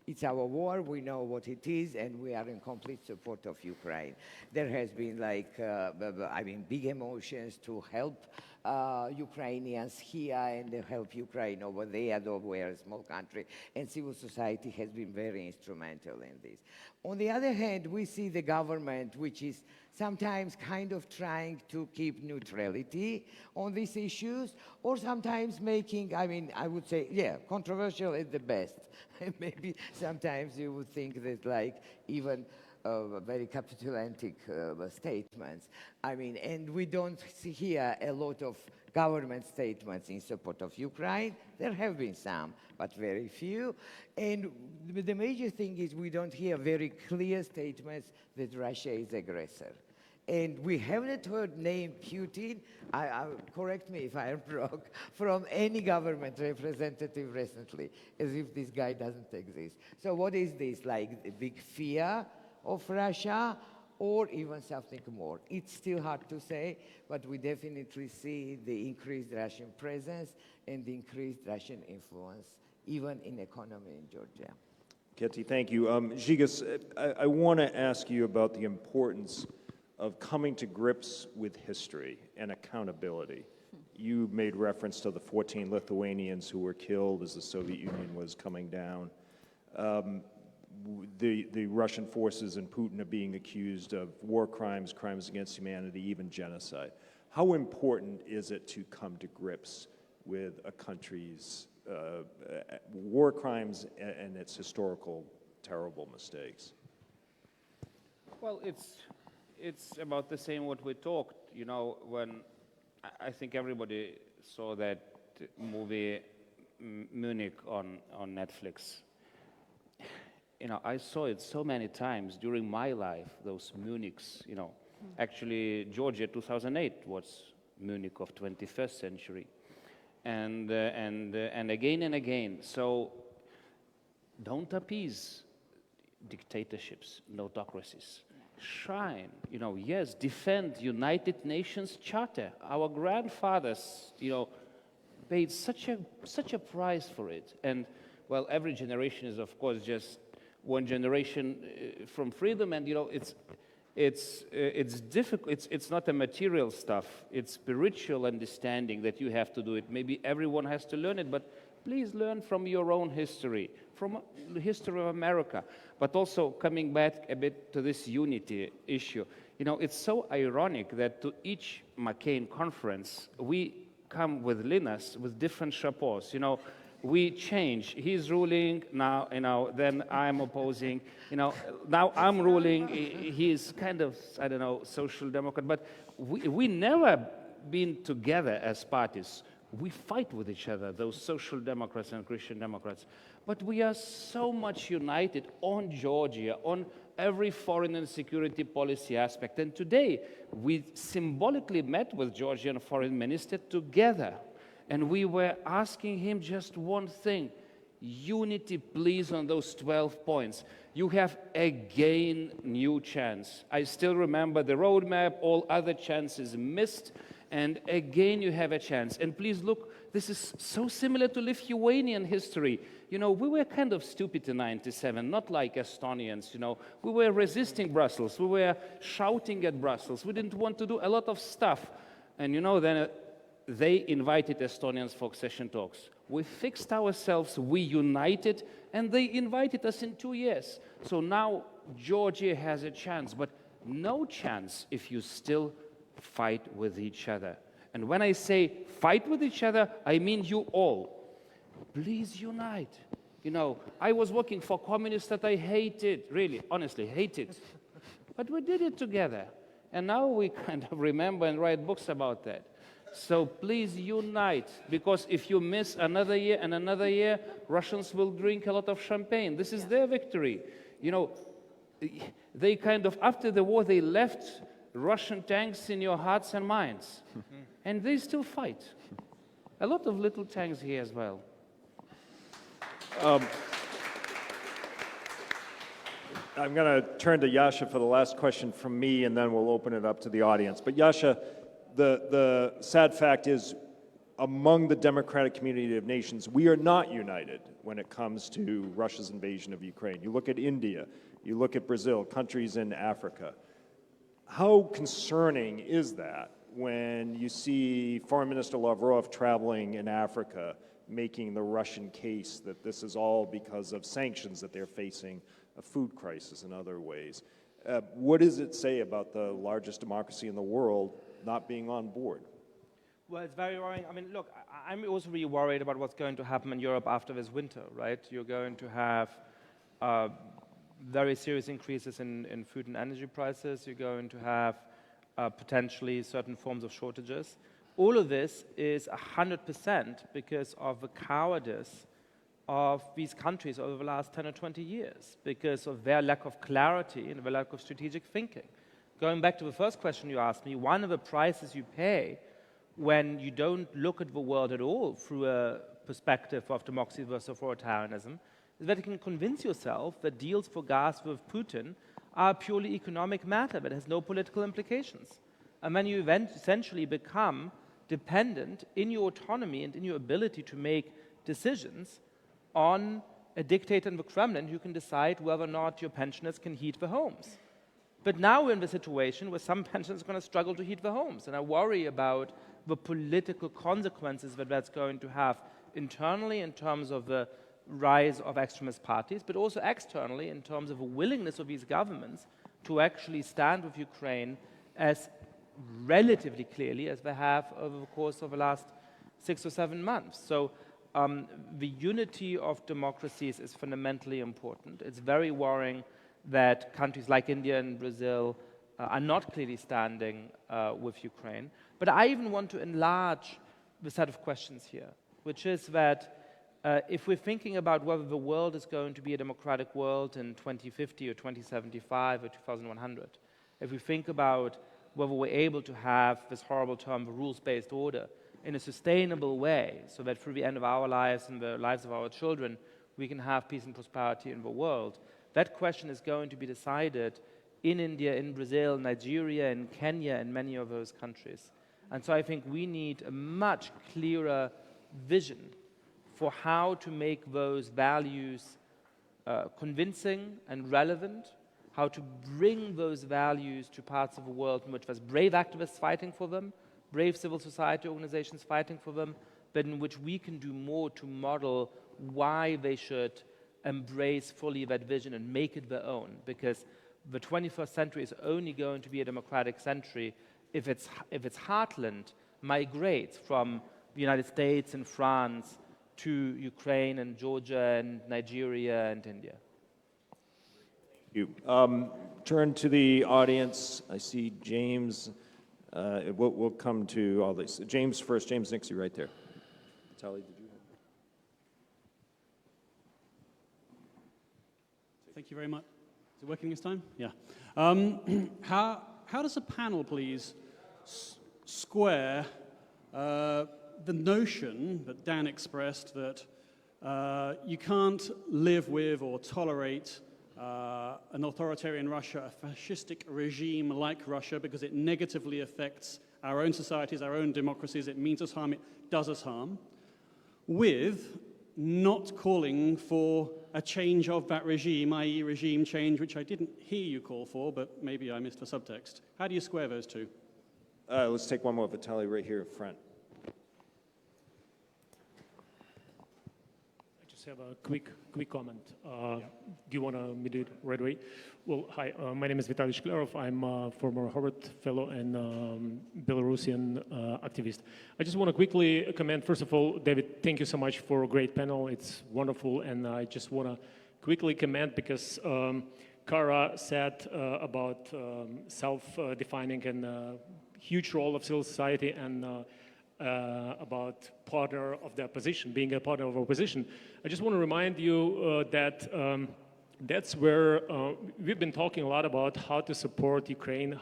It's our war, we know what it is, and we are in complete support of Ukraine. There has been big emotions to help Ukrainians here and help Ukraine over there, though we are a small country, and civil society has been very instrumental in this. On the other hand, we see the government, which is sometimes kind of trying to keep neutrality on these issues, or sometimes making, I would say, controversial at the best. Maybe sometimes you would think that, like, even very capitulantic statements. And we don't see here a lot of government statements in support of Ukraine. There have been some, but very few. And the major thing is we don't hear very clear statements that Russia is aggressor. And we haven't heard name Putin, correct me if I'm wrong, from any government representative recently, as if this guy doesn't exist. So what is this, like a big fear of Russia, or even something more? It's still hard to say, but we definitely see the increased Russian presence and the increased Russian influence, even in economy in Georgia. Ketty, thank you. Žygas, I want to ask you about the importance of coming to grips with history and accountability. You made reference to the 14 Lithuanians who were killed as the Soviet Union was coming down. The Russian forces and Putin are being accused of war crimes, crimes against humanity, even genocide. How important is it to come to grips with a country's war crimes and its historical terrible mistakes? Well, it's about the same what we talked, when I think everybody saw that movie Munich on Netflix. I saw it so many times during my life, those Munichs, Actually, Georgia 2008 was Munich of 21st century. And again and again. So don't appease dictatorships, no autocracies. Shine, yes, defend United Nations Charter. Our grandfathers, paid such a price for it. And, well, every generation is, of course, just one generation from freedom, and, it's difficult. It's not a material stuff. It's spiritual understanding that you have to do it. Maybe everyone has to learn it, but please learn from your own history, from the history of America. But also coming back a bit to this unity issue, it's so ironic that to each McCain conference, we come with Linas with different chapeaus. we change. He's ruling now, then I'm opposing, now I'm ruling. He's kind of, I don't know, social democrat, but we never been together as parties. We fight with each other, those social democrats and Christian Democrats. But we are so much united on Georgia, on every foreign and security policy aspect. And today, we symbolically met with Georgian foreign minister together. And we were asking him just one thing: unity, please, on those 12 points. You have again new chance. I still remember the roadmap, all other chances missed, and again you have a chance. And please look, this is so similar to Lithuanian history. We were kind of stupid in '97, not like Estonians, We were resisting Brussels, we were shouting at Brussels, we didn't want to do a lot of stuff. And then they invited Estonians for accession talks. We fixed ourselves, we united, and they invited us in 2 years. So now Georgia has a chance, but no chance if you still fight with each other. And when I say fight with each other, I mean you all. Please unite. I was working for communists that I hated, really, honestly, hated. But we did it together. And now we kind of remember and write books about that. So please unite, because if you miss another year and another year, Russians will drink a lot of champagne. This is their victory. They kind of, after the war, they left Russian tanks in your hearts and minds. And they still fight. A lot of little tanks here as well. I'm going to turn to Yasha for the last question from me, and then we'll open it up to the audience. But Yasha, the sad fact is, among the democratic community of nations, we are not united when it comes to Russia's invasion of Ukraine. You look at India, you look at Brazil, countries in Africa. How concerning is that when you see Foreign Minister Lavrov traveling in Africa, making the Russian case that this is all because of sanctions, that they're facing a food crisis in other ways? What does it say about the largest democracy in the world not being on board? Well, it's very worrying. I mean, look, I'm also really worried about what's going to happen in Europe after this winter, right? You're going to have very serious increases in food and energy prices. You're going to have potentially certain forms of shortages. All of this is 100% because of the cowardice of these countries over the last 10 or 20 years, because of their lack of clarity and their lack of strategic thinking. Going back to the first question you asked me, one of the prices you pay when you don't look at the world at all through a perspective of democracy versus authoritarianism is that you can convince yourself that deals for gas with Putin are a purely economic matter that has no political implications. And then you essentially become dependent in your autonomy and in your ability to make decisions on a dictator in the Kremlin who can decide whether or not your pensioners can heat their homes. But now we're in the situation where some pensioners are going to struggle to heat their homes, and I worry about the political consequences that that's going to have internally in terms of the rise of extremist parties, but also externally in terms of a willingness of these governments to actually stand with Ukraine as relatively clearly as they have over the course of the last 6 or 7 months. So the unity of democracies is fundamentally important. It's very worrying that countries like India and Brazil are not clearly standing with Ukraine. But I even want to enlarge the set of questions here, which is that if we're thinking about whether the world is going to be a democratic world in 2050 or 2075 or 2100, if we think about whether we're able to have this horrible term, the rules-based order, in a sustainable way, so that through the end of our lives and the lives of our children, we can have peace and prosperity in the world, that question is going to be decided in India, in Brazil, Nigeria, in Kenya, and many of those countries. And so I think we need a much clearer vision for how to make those values convincing and relevant, how to bring those values to parts of the world in which there's brave activists fighting for them, brave civil society organizations fighting for them, but in which we can do more to model why they should embrace fully that vision and make it their own. Because the 21st century is only going to be a democratic century if its heartland migrates from the United States and France to Ukraine and Georgia and Nigeria and India. Thank you. Turn to the audience. I see James. We'll come to all this. James first. James Nixie right there. Tali, did you have? Thank you very much. Is it working this time? Yeah. How does a panel, please, square the notion that Dan expressed that you can't live with or tolerate an authoritarian Russia, a fascistic regime like Russia, because it negatively affects our own societies, our own democracies, it means us harm, it does us harm, with not calling for a change of that regime, i.e. regime change, which I didn't hear you call for, but maybe I missed the subtext. How do you square those two? Let's take one more, Vitaly, right here in front. I just have a quick comment. Do you want me to do it right away? Well, hi, my name is Vitaly Shklerov. I'm a former Harvard Fellow and Belarusian activist. I just want to quickly comment. First of all, David, thank you so much for a great panel. It's wonderful, and I just want to quickly comment because Kara said about self-defining and huge role of civil society and about partner of the opposition, being a partner of opposition. I just want to remind you that that's where we've been talking a lot about how to support Ukraine,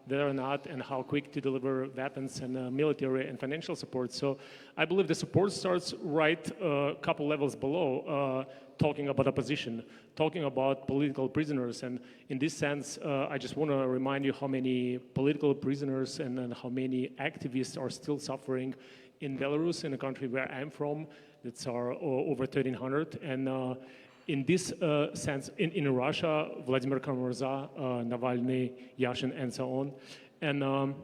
whether or not, and how quick to deliver weapons and military and financial support. So I believe the support starts right a couple levels below, talking about opposition, talking about political prisoners. And in this sense, I just want to remind you how many political prisoners and how many activists are still suffering in Belarus, in the country where I'm from. That's are over 1,300. And in this sense, in Russia, Vladimir Kara-Murza, Navalny, Yashin, and so on. And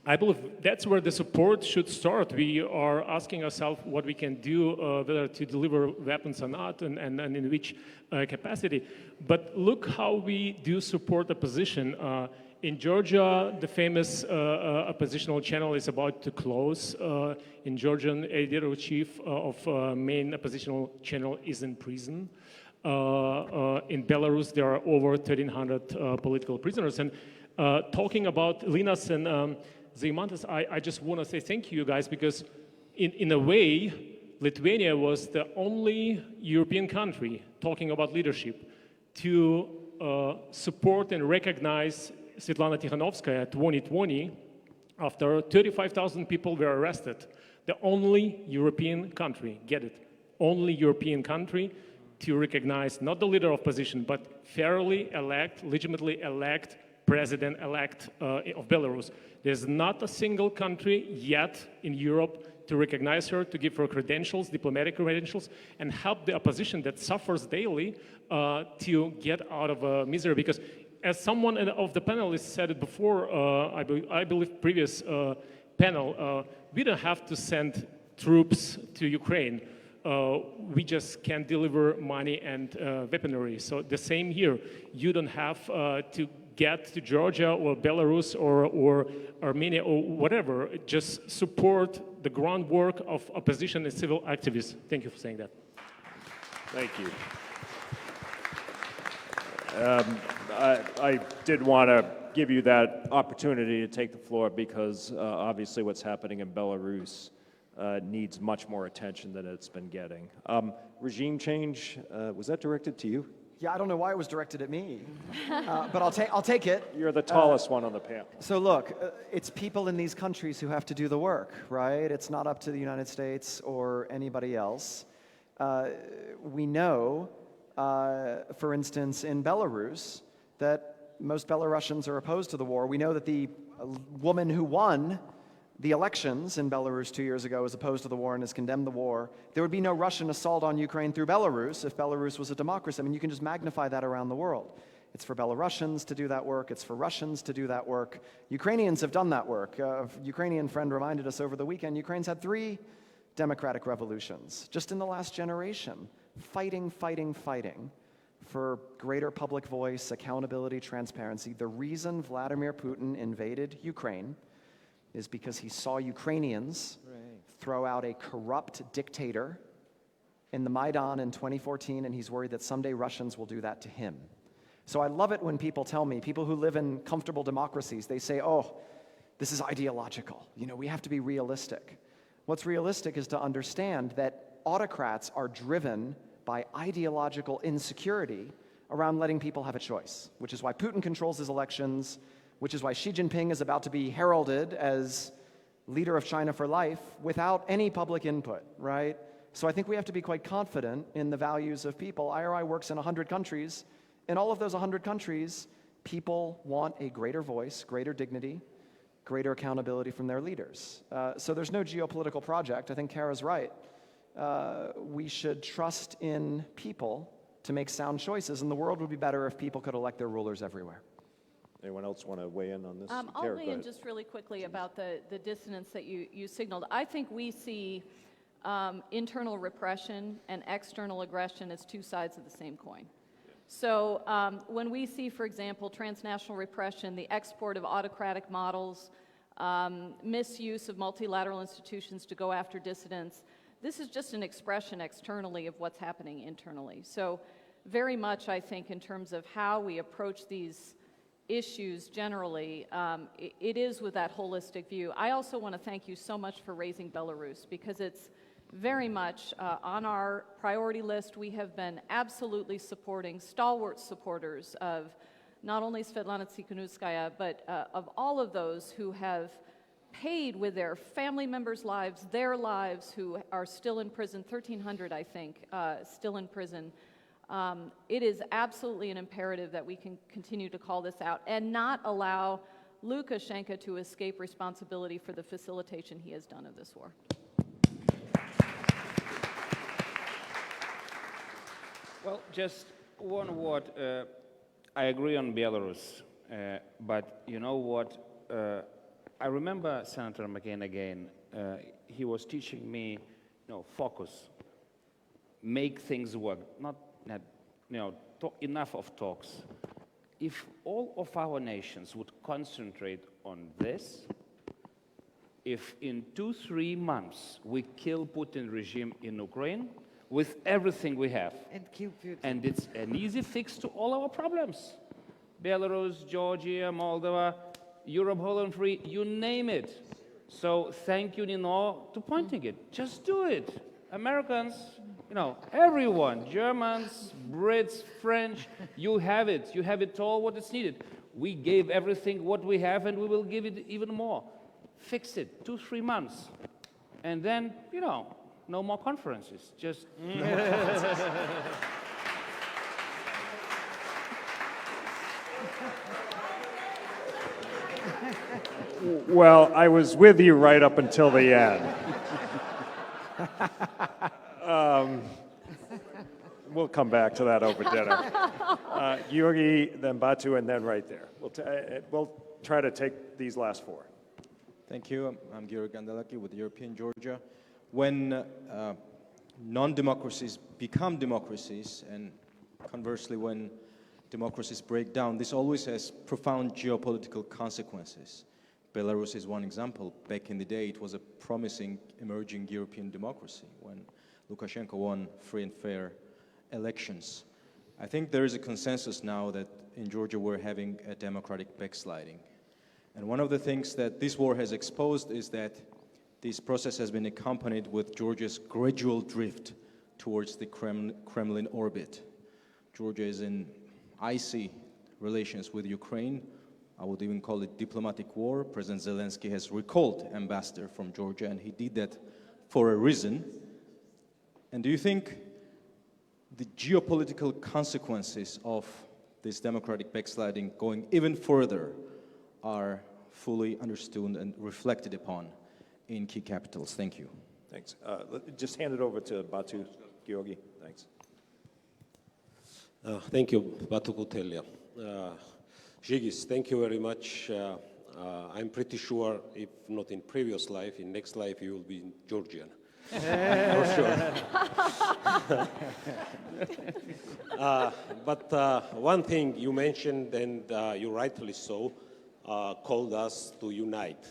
I believe that's where the support should start. We are asking ourselves what we can do, whether to deliver weapons or not, and in which capacity. But look how we do support opposition. In Georgia, the famous oppositional channel is about to close. In Georgian, editor-in-chief of main oppositional channel is in prison. In Belarus, there are over 1,300 political prisoners. And talking about Linas and Žygimantas, I just want to say thank you guys, because in a way, Lithuania was the only European country, talking about leadership, to support and recognize Svetlana Tikhanovskaya 2020 after 35,000 people were arrested. The only European country, get it, only European country to recognize not the leader of opposition, but fairly elect, legitimately elect president-elect of Belarus. There's not a single country yet in Europe to recognize her, to give her credentials, diplomatic credentials, and help the opposition that suffers daily to get out of misery. Because as someone of the panelists said it before, I believe previous panel, we don't have to send troops to Ukraine. We just can deliver money and weaponry. So the same here. You don't have to get to Georgia or Belarus or Armenia or whatever. Just support the groundwork of opposition and civil activists. Thank you for saying that. Thank you. I did want to give you that opportunity to take the floor because obviously what's happening in Belarus needs much more attention than it's been getting. Regime change, was that directed to you? Yeah, I don't know why it was directed at me, but I'll take it. You're the tallest one on the panel. So look, it's people in these countries who have to do the work, right? It's not up to the United States or anybody else. We know, for instance, in Belarus, that most Belarusians are opposed to the war. We know that the woman who won the elections in Belarus 2 years ago is opposed to the war and has condemned the war. There would be no Russian assault on Ukraine through Belarus if Belarus was a democracy. I mean, you can just magnify that around the world. It's for Belarusians to do that work. It's for Russians to do that work. Ukrainians have done that work. A Ukrainian friend reminded us over the weekend, Ukraine's had 3 democratic revolutions just in the last generation, fighting for greater public voice, accountability, transparency. The reason Vladimir Putin invaded Ukraine is because he saw Ukrainians throw out a corrupt dictator in the Maidan in 2014, and he's worried that someday Russians will do that to him. So I love it when people tell me, people who live in comfortable democracies, they say, oh, this is ideological. You know, we have to be realistic. What's realistic is to understand that autocrats are driven by ideological insecurity around letting people have a choice, which is why Putin controls his elections, which is why Xi Jinping is about to be heralded as leader of China for life without any public input, right? So I think we have to be quite confident in the values of people. IRI works in 100 countries. In all of those 100 countries, people want a greater voice, greater dignity, greater accountability from their leaders. So there's no geopolitical project. I think Kara's right. We should trust in people to make sound choices, and the world would be better if people could elect their rulers everywhere. Anyone else want to weigh in on this? I'll Kara, weigh go in ahead. just really quickly about the dissonance that you signaled. I think we see internal repression and external aggression as two sides of the same coin. So when we see, for example, transnational repression, the export of autocratic models, misuse of multilateral institutions to go after dissidents, this is just an expression externally of what's happening internally. So very much, I think, in terms of how we approach these issues generally, it is with that holistic view. I also want to thank you so much for raising Belarus, because it's very much on our priority list. We have been absolutely supporting, stalwart supporters of not only Svetlana Tsikhanouskaya, but of all of those who have paid with their family members' lives, their lives, who are still in prison, 1,300, I think, still in prison. It is absolutely an imperative that we can continue to call this out and not allow Lukashenko to escape responsibility for the facilitation he has done of this war. Well, just one word. I agree on Belarus, but you know what? I remember Senator McCain again. He was teaching me, focus, make things work, not enough of talks. If all of our nations would concentrate on this, if in 2-3 months we kill Putin regime in Ukraine with everything we have, and it's an easy fix to all our problems. Belarus, Georgia, Moldova, Europe, Holland Free, you name it. So thank you, Nino, to pointing it. Just do it. Americans, everyone, Germans, Brits, French, you have it. You have it all what is needed. We gave everything what we have, and we will give it even more. Fix it, 2-3 months. And then, no more conferences, just no more conferences. Well, I was with you right up until the end. We'll come back to that over dinner. Georgi, then Batu, and then right there. We'll try to take these last four. Thank you. I'm Georgi Gandelaki with European Georgia. When non-democracies become democracies, and conversely when democracies break down, this always has profound geopolitical consequences. Belarus is one example. Back in the day, it was a promising emerging European democracy when Lukashenko won free and fair elections. I think there is a consensus now that in Georgia we're having a democratic backsliding. And one of the things that this war has exposed is that this process has been accompanied with Georgia's gradual drift towards the Kremlin orbit. Georgia is in icy relations with Ukraine. I would even call it diplomatic war. President Zelensky has recalled ambassador from Georgia, and he did that for a reason. And do you think the geopolitical consequences of this democratic backsliding going even further are fully understood and reflected upon in key capitals? Thank you. Thanks. Just hand it over to Batu, Georgi. Thanks. Thank you, Batu Kutelia. Žygis, thank you very much. I'm pretty sure, if not in previous life, in next life you will be Georgian. For sure. But one thing you mentioned, and you rightly so, called us to unite.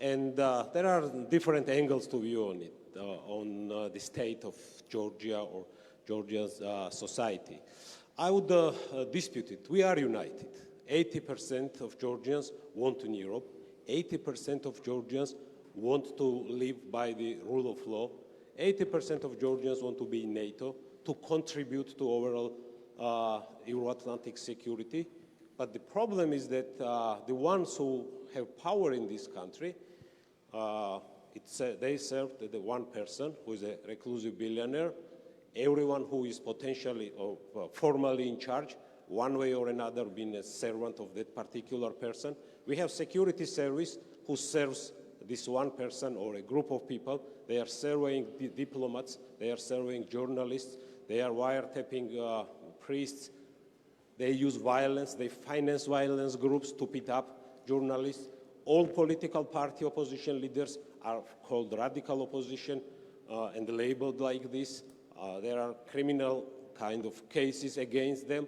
And there are different angles to view on it, on the state of Georgia or Georgia's society. I would dispute it. We are united. 80% of Georgians want in Europe. 80% of Georgians want to live by the rule of law. 80% of Georgians want to be in NATO, to contribute to overall Euro-Atlantic security. But the problem is that the ones who have power in this country, they serve the one person who is a reclusive billionaire. Everyone who is potentially or formally in charge, one way or another, being a servant of that particular person. We have security service who serves this one person or a group of people. They are surveying diplomats, they are surveying journalists, they are wiretapping priests. They use violence, they finance violence groups to pit up journalists. All political party opposition leaders are called radical opposition and labeled like this. There are criminal kind of cases against them.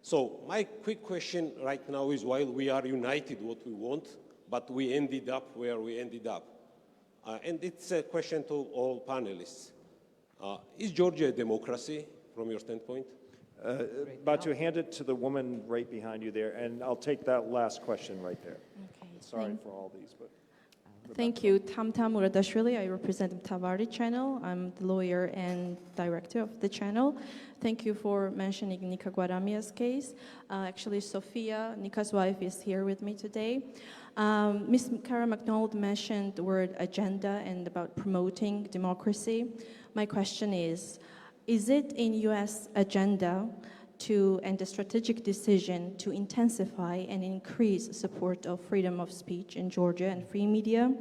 So my quick question right now is, while we are united what we want, but we ended up where we ended up. And it's a question to all panelists. Is Georgia a democracy from your standpoint? About to hand it to the woman right behind you there, and I'll take that last question right there. Okay. Sorry for all these, but... Thank you. Tamtam Muradashvili. I represent Tavari channel. I'm the lawyer and director of the channel. Thank you for mentioning Nika Guaramia's case. Actually, Sophia, Nika's wife, is here with me today. Ms. Kara McDonald mentioned the word agenda and about promoting democracy. My question is it in U.S. agenda and a strategic decision to intensify and increase support of freedom of speech in Georgia and free media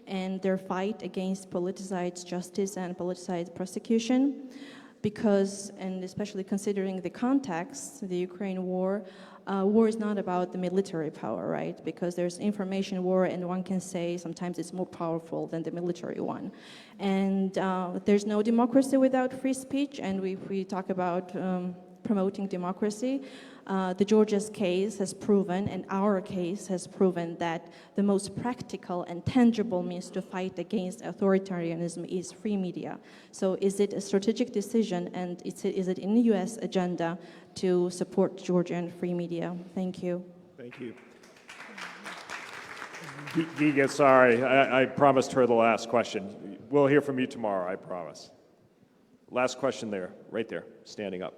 and their fight against politicized justice and politicized prosecution? Because, and especially considering the context, the Ukraine war, war is not about the military power, right? Because there's information war, and one can say sometimes it's more powerful than the military one. And there's no democracy without free speech, and we talk about promoting democracy. The Georgia's case has proven, and our case has proven, that the most practical and tangible means to fight against authoritarianism is free media. So is it a strategic decision, and is it in the U.S. agenda to support Georgian free media? Thank you. Thank you. Giga, sorry, I promised her the last question. We'll hear from you tomorrow, I promise. Last question there, right there, standing up.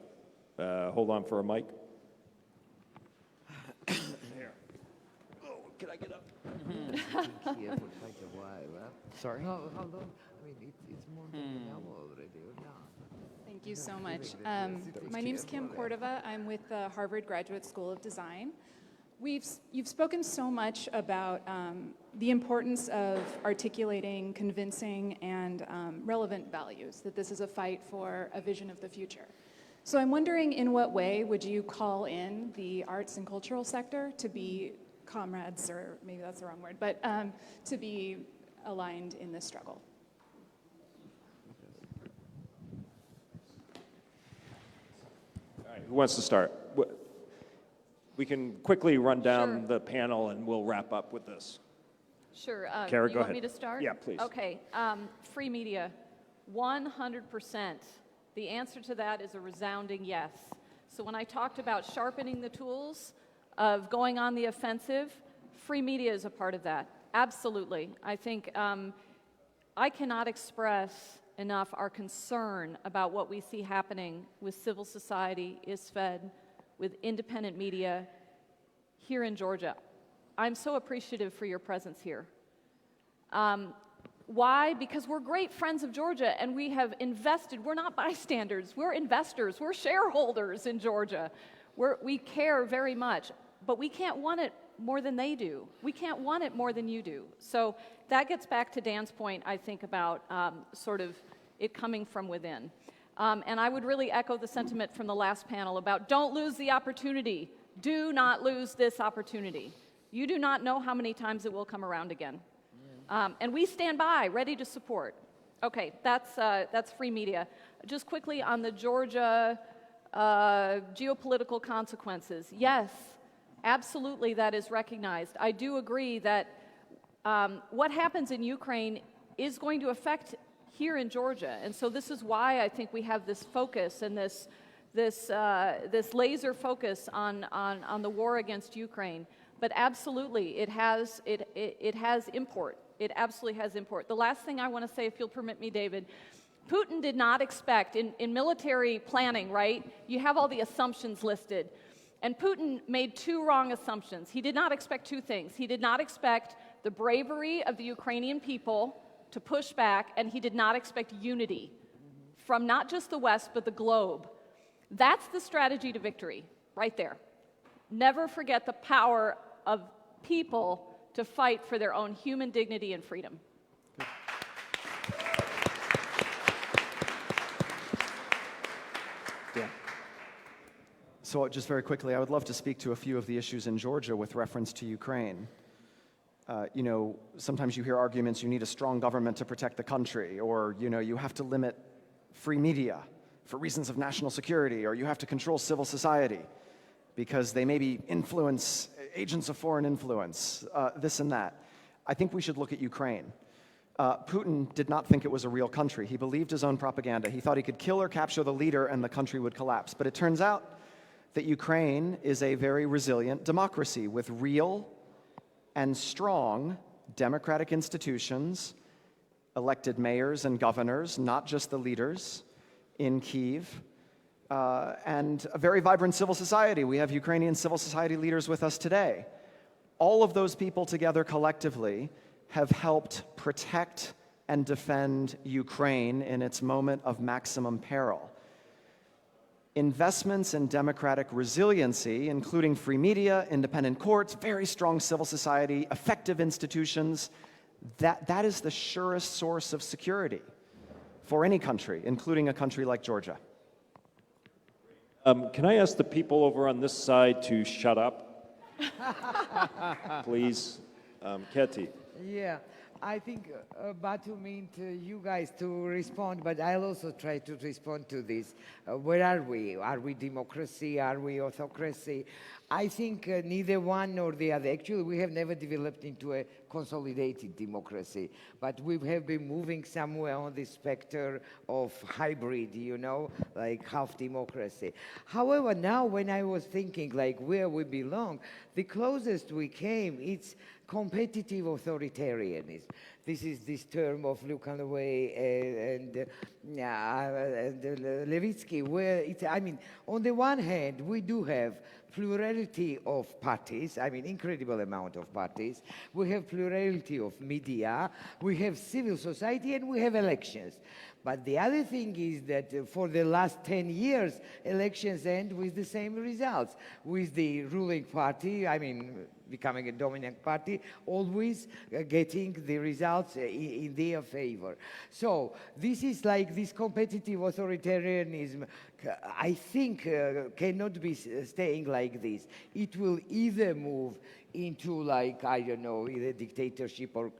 Hold on for a mic. Here. Oh, can I get up? Here for quite a while. Huh? Sorry? How long? I mean, it's more than an hour already, or not? Thank you so much. My name's Kim Cordova. I'm with the Harvard Graduate School of Design. You've spoken so much about the importance of articulating convincing and relevant values, that this is a fight for a vision of the future. So I'm wondering, in what way would you call in the arts and cultural sector to be comrades, or maybe that's the wrong word, but to be aligned in this struggle? All right, who wants to start? We can quickly run down Sure. the panel and we'll wrap up with this. Sure. Kara, you go want ahead. me to start? Yeah, please. Okay. Free media, 100%. The answer to that is a resounding yes. So when I talked about sharpening the tools of going on the offensive, free media is a part of that. Absolutely. I think I cannot express enough our concern about what we see happening with civil society, ISFED, with independent media here in Georgia. I'm so appreciative for your presence here. Why? Because we're great friends of Georgia, and we have invested. We're not bystanders. We're investors. We're shareholders in Georgia. We care very much, but we can't want it more than they do. We can't want it more than you do. So that gets back to Dan's point, I think, about sort of it coming from within. And I would really echo the sentiment from the last panel about don't lose the opportunity. Do not lose this opportunity. You do not know how many times it will come around again. And we stand by, ready to support. Okay, that's free media. Just quickly on the Georgia geopolitical consequences. Yes, absolutely that is recognized. I do agree that what happens in Ukraine is going to affect here in Georgia. And so this is why I think we have this focus and this laser focus on the war against Ukraine. But absolutely, it has import. It absolutely has import. The last thing I want to say, if you'll permit me, David, Putin did not expect, in military planning, right, you have all the assumptions listed. And Putin made two wrong assumptions. He did not expect two things. He did not expect the bravery of the Ukrainian people to push back, and he did not expect unity from not just the West, but the globe. That's the strategy to victory, right there. Never forget the power of people to fight for their own human dignity and freedom. Yeah. So just very quickly, I would love to speak to a few of the issues in Georgia with reference to Ukraine. You know, sometimes you hear arguments, you need a strong government to protect the country, or, you know, you have to limit free media for reasons of national security, or you have to control civil society because they maybe influence, agents of foreign influence, this and that. I think we should look at Ukraine. Putin did not think it was a real country. He believed his own propaganda. He thought he could kill or capture the leader and the country would collapse. But it turns out that Ukraine is a very resilient democracy with real and strong democratic institutions, elected mayors and governors, not just the leaders in Kyiv, and a very vibrant civil society. We have Ukrainian civil society leaders with us today. All of those people together collectively have helped protect and defend Ukraine in its moment of maximum peril. Investments in democratic resiliency, including free media, independent courts, very strong civil society, effective institutions, that is the surest source of security for any country, including a country like Georgia. Can I ask the people over on this side to shut up? Please. Katie. Yeah, I think Batu meant you guys to respond, but I'll also try to respond to this. Where are we? Are we democracy? Are we autocracy? I think neither one nor the other. Actually, we have never developed into a consolidated democracy, but we have been moving somewhere on the spectrum of hybrid, you know, like half democracy. However, now when I was thinking like where we belong, the closest we came, it's competitive authoritarianism. This is this term of Lukanaway and Levitsky, where it's, I mean, on the one hand, we do have plurality of parties, I mean, incredible amount of parties. We have plurality of media, we have civil society, and we have elections. But the other thing is that for the last 10 years, elections end with the same results, with the ruling party, I mean, becoming a dominant party, always getting the results in their favor. So this is like this competitive authoritarianism, I think cannot be staying like this. It will either move into like, I don't know, either dictatorship or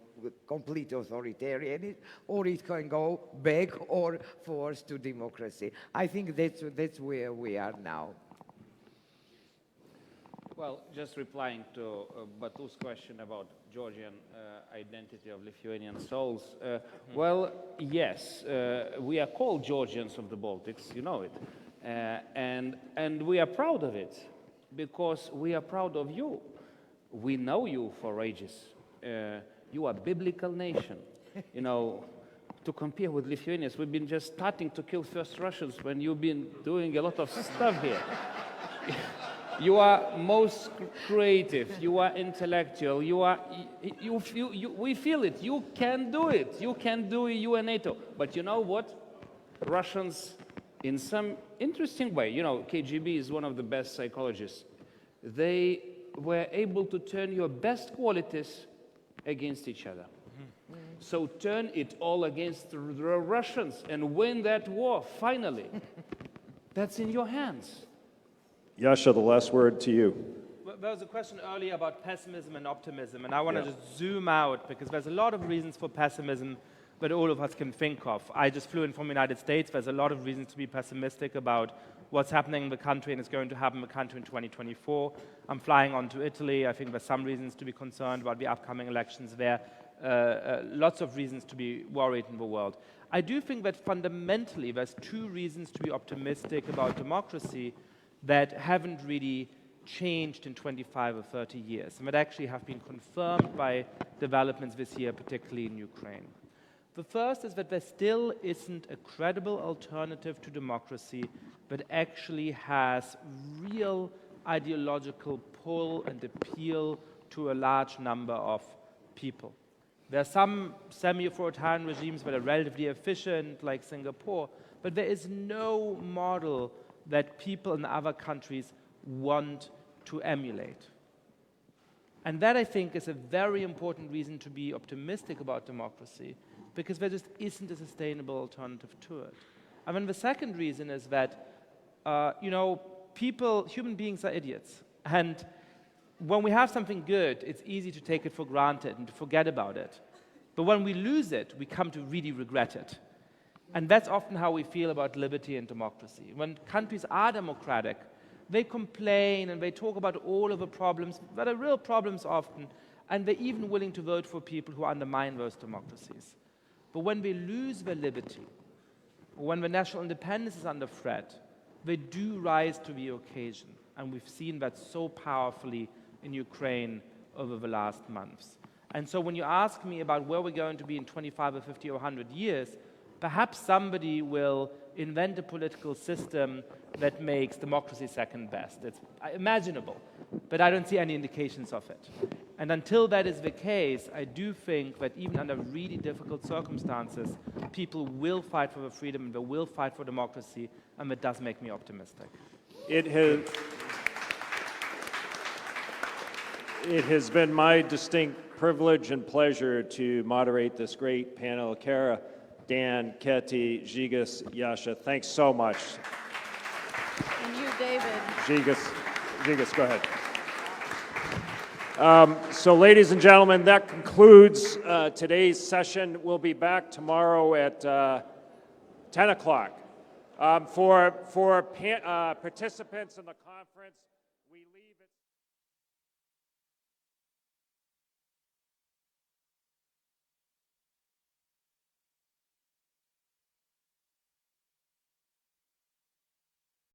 complete authoritarianism, or it can go back or force to democracy. I think that's where we are now. Well, just replying to Batu's question about Georgian identity of Lithuanian souls. Well, yes, we are called Georgians of the Baltics, you know it. And we are proud of it, because we are proud of you. We know you for ages. You are a biblical nation. You know, to compare with Lithuanians, we've been just starting to kill first Russians when you've been doing a lot of stuff here. You are most creative, you are intellectual, we feel it, you can do it, you can do you and NATO. But you know what? Russians, in some interesting way, you know, KGB is one of the best psychologists. They were able to turn your best qualities against each other. So turn it all against the Russians and win that war, finally. That's in your hands. Yasha, the last word to you. Well, there was a question earlier about pessimism and optimism, and I want to just zoom out, because there's a lot of reasons for pessimism, that all of us can think of. I just flew in from the United States. There's a lot of reasons to be pessimistic about what's happening in the country and is going to happen in the country in 2024. I'm flying on to Italy. I think there's some reasons to be concerned about the upcoming elections there. Lots of reasons to be worried in the world. I do think that fundamentally there's two reasons to be optimistic about democracy that haven't really changed in 25 or 30 years, and that actually have been confirmed by developments this year, particularly in Ukraine. The first is that there still isn't a credible alternative to democracy that actually has real ideological pull and appeal to a large number of people. There are some semi-authoritarian regimes that are relatively efficient, like Singapore, but there is no model that people in other countries want to emulate. And that, I think, is a very important reason to be optimistic about democracy, because there just isn't a sustainable alternative to it. And then the second reason is that, human beings are idiots. And when we have something good, it's easy to take it for granted and to forget about it. But when we lose it, we come to really regret it. And that's often how we feel about liberty and democracy. When countries are democratic, they complain and they talk about all of the problems that are real problems often, and they're even willing to vote for people who undermine those democracies. But when they lose their liberty, or when the national independence is under threat, they do rise to the occasion. And we've seen that so powerfully in Ukraine over the last months. And so when you ask me about where we're going to be in 25 or 50 or 100 years, perhaps somebody will invent a political system that makes democracy second best. It's imaginable, but I don't see any indications of it. And until that is the case, I do think that even under really difficult circumstances, people will fight for the freedom and they will fight for democracy, and that does make me optimistic. It has been my distinct privilege and pleasure to moderate this great panel. Kara, Dan, Keti, Žygis, Yasha, thanks so much. And you, David. Žygis, go ahead. So ladies and gentlemen, that concludes today's session. We'll be back tomorrow at 10 o'clock. For participants in the conference, we leave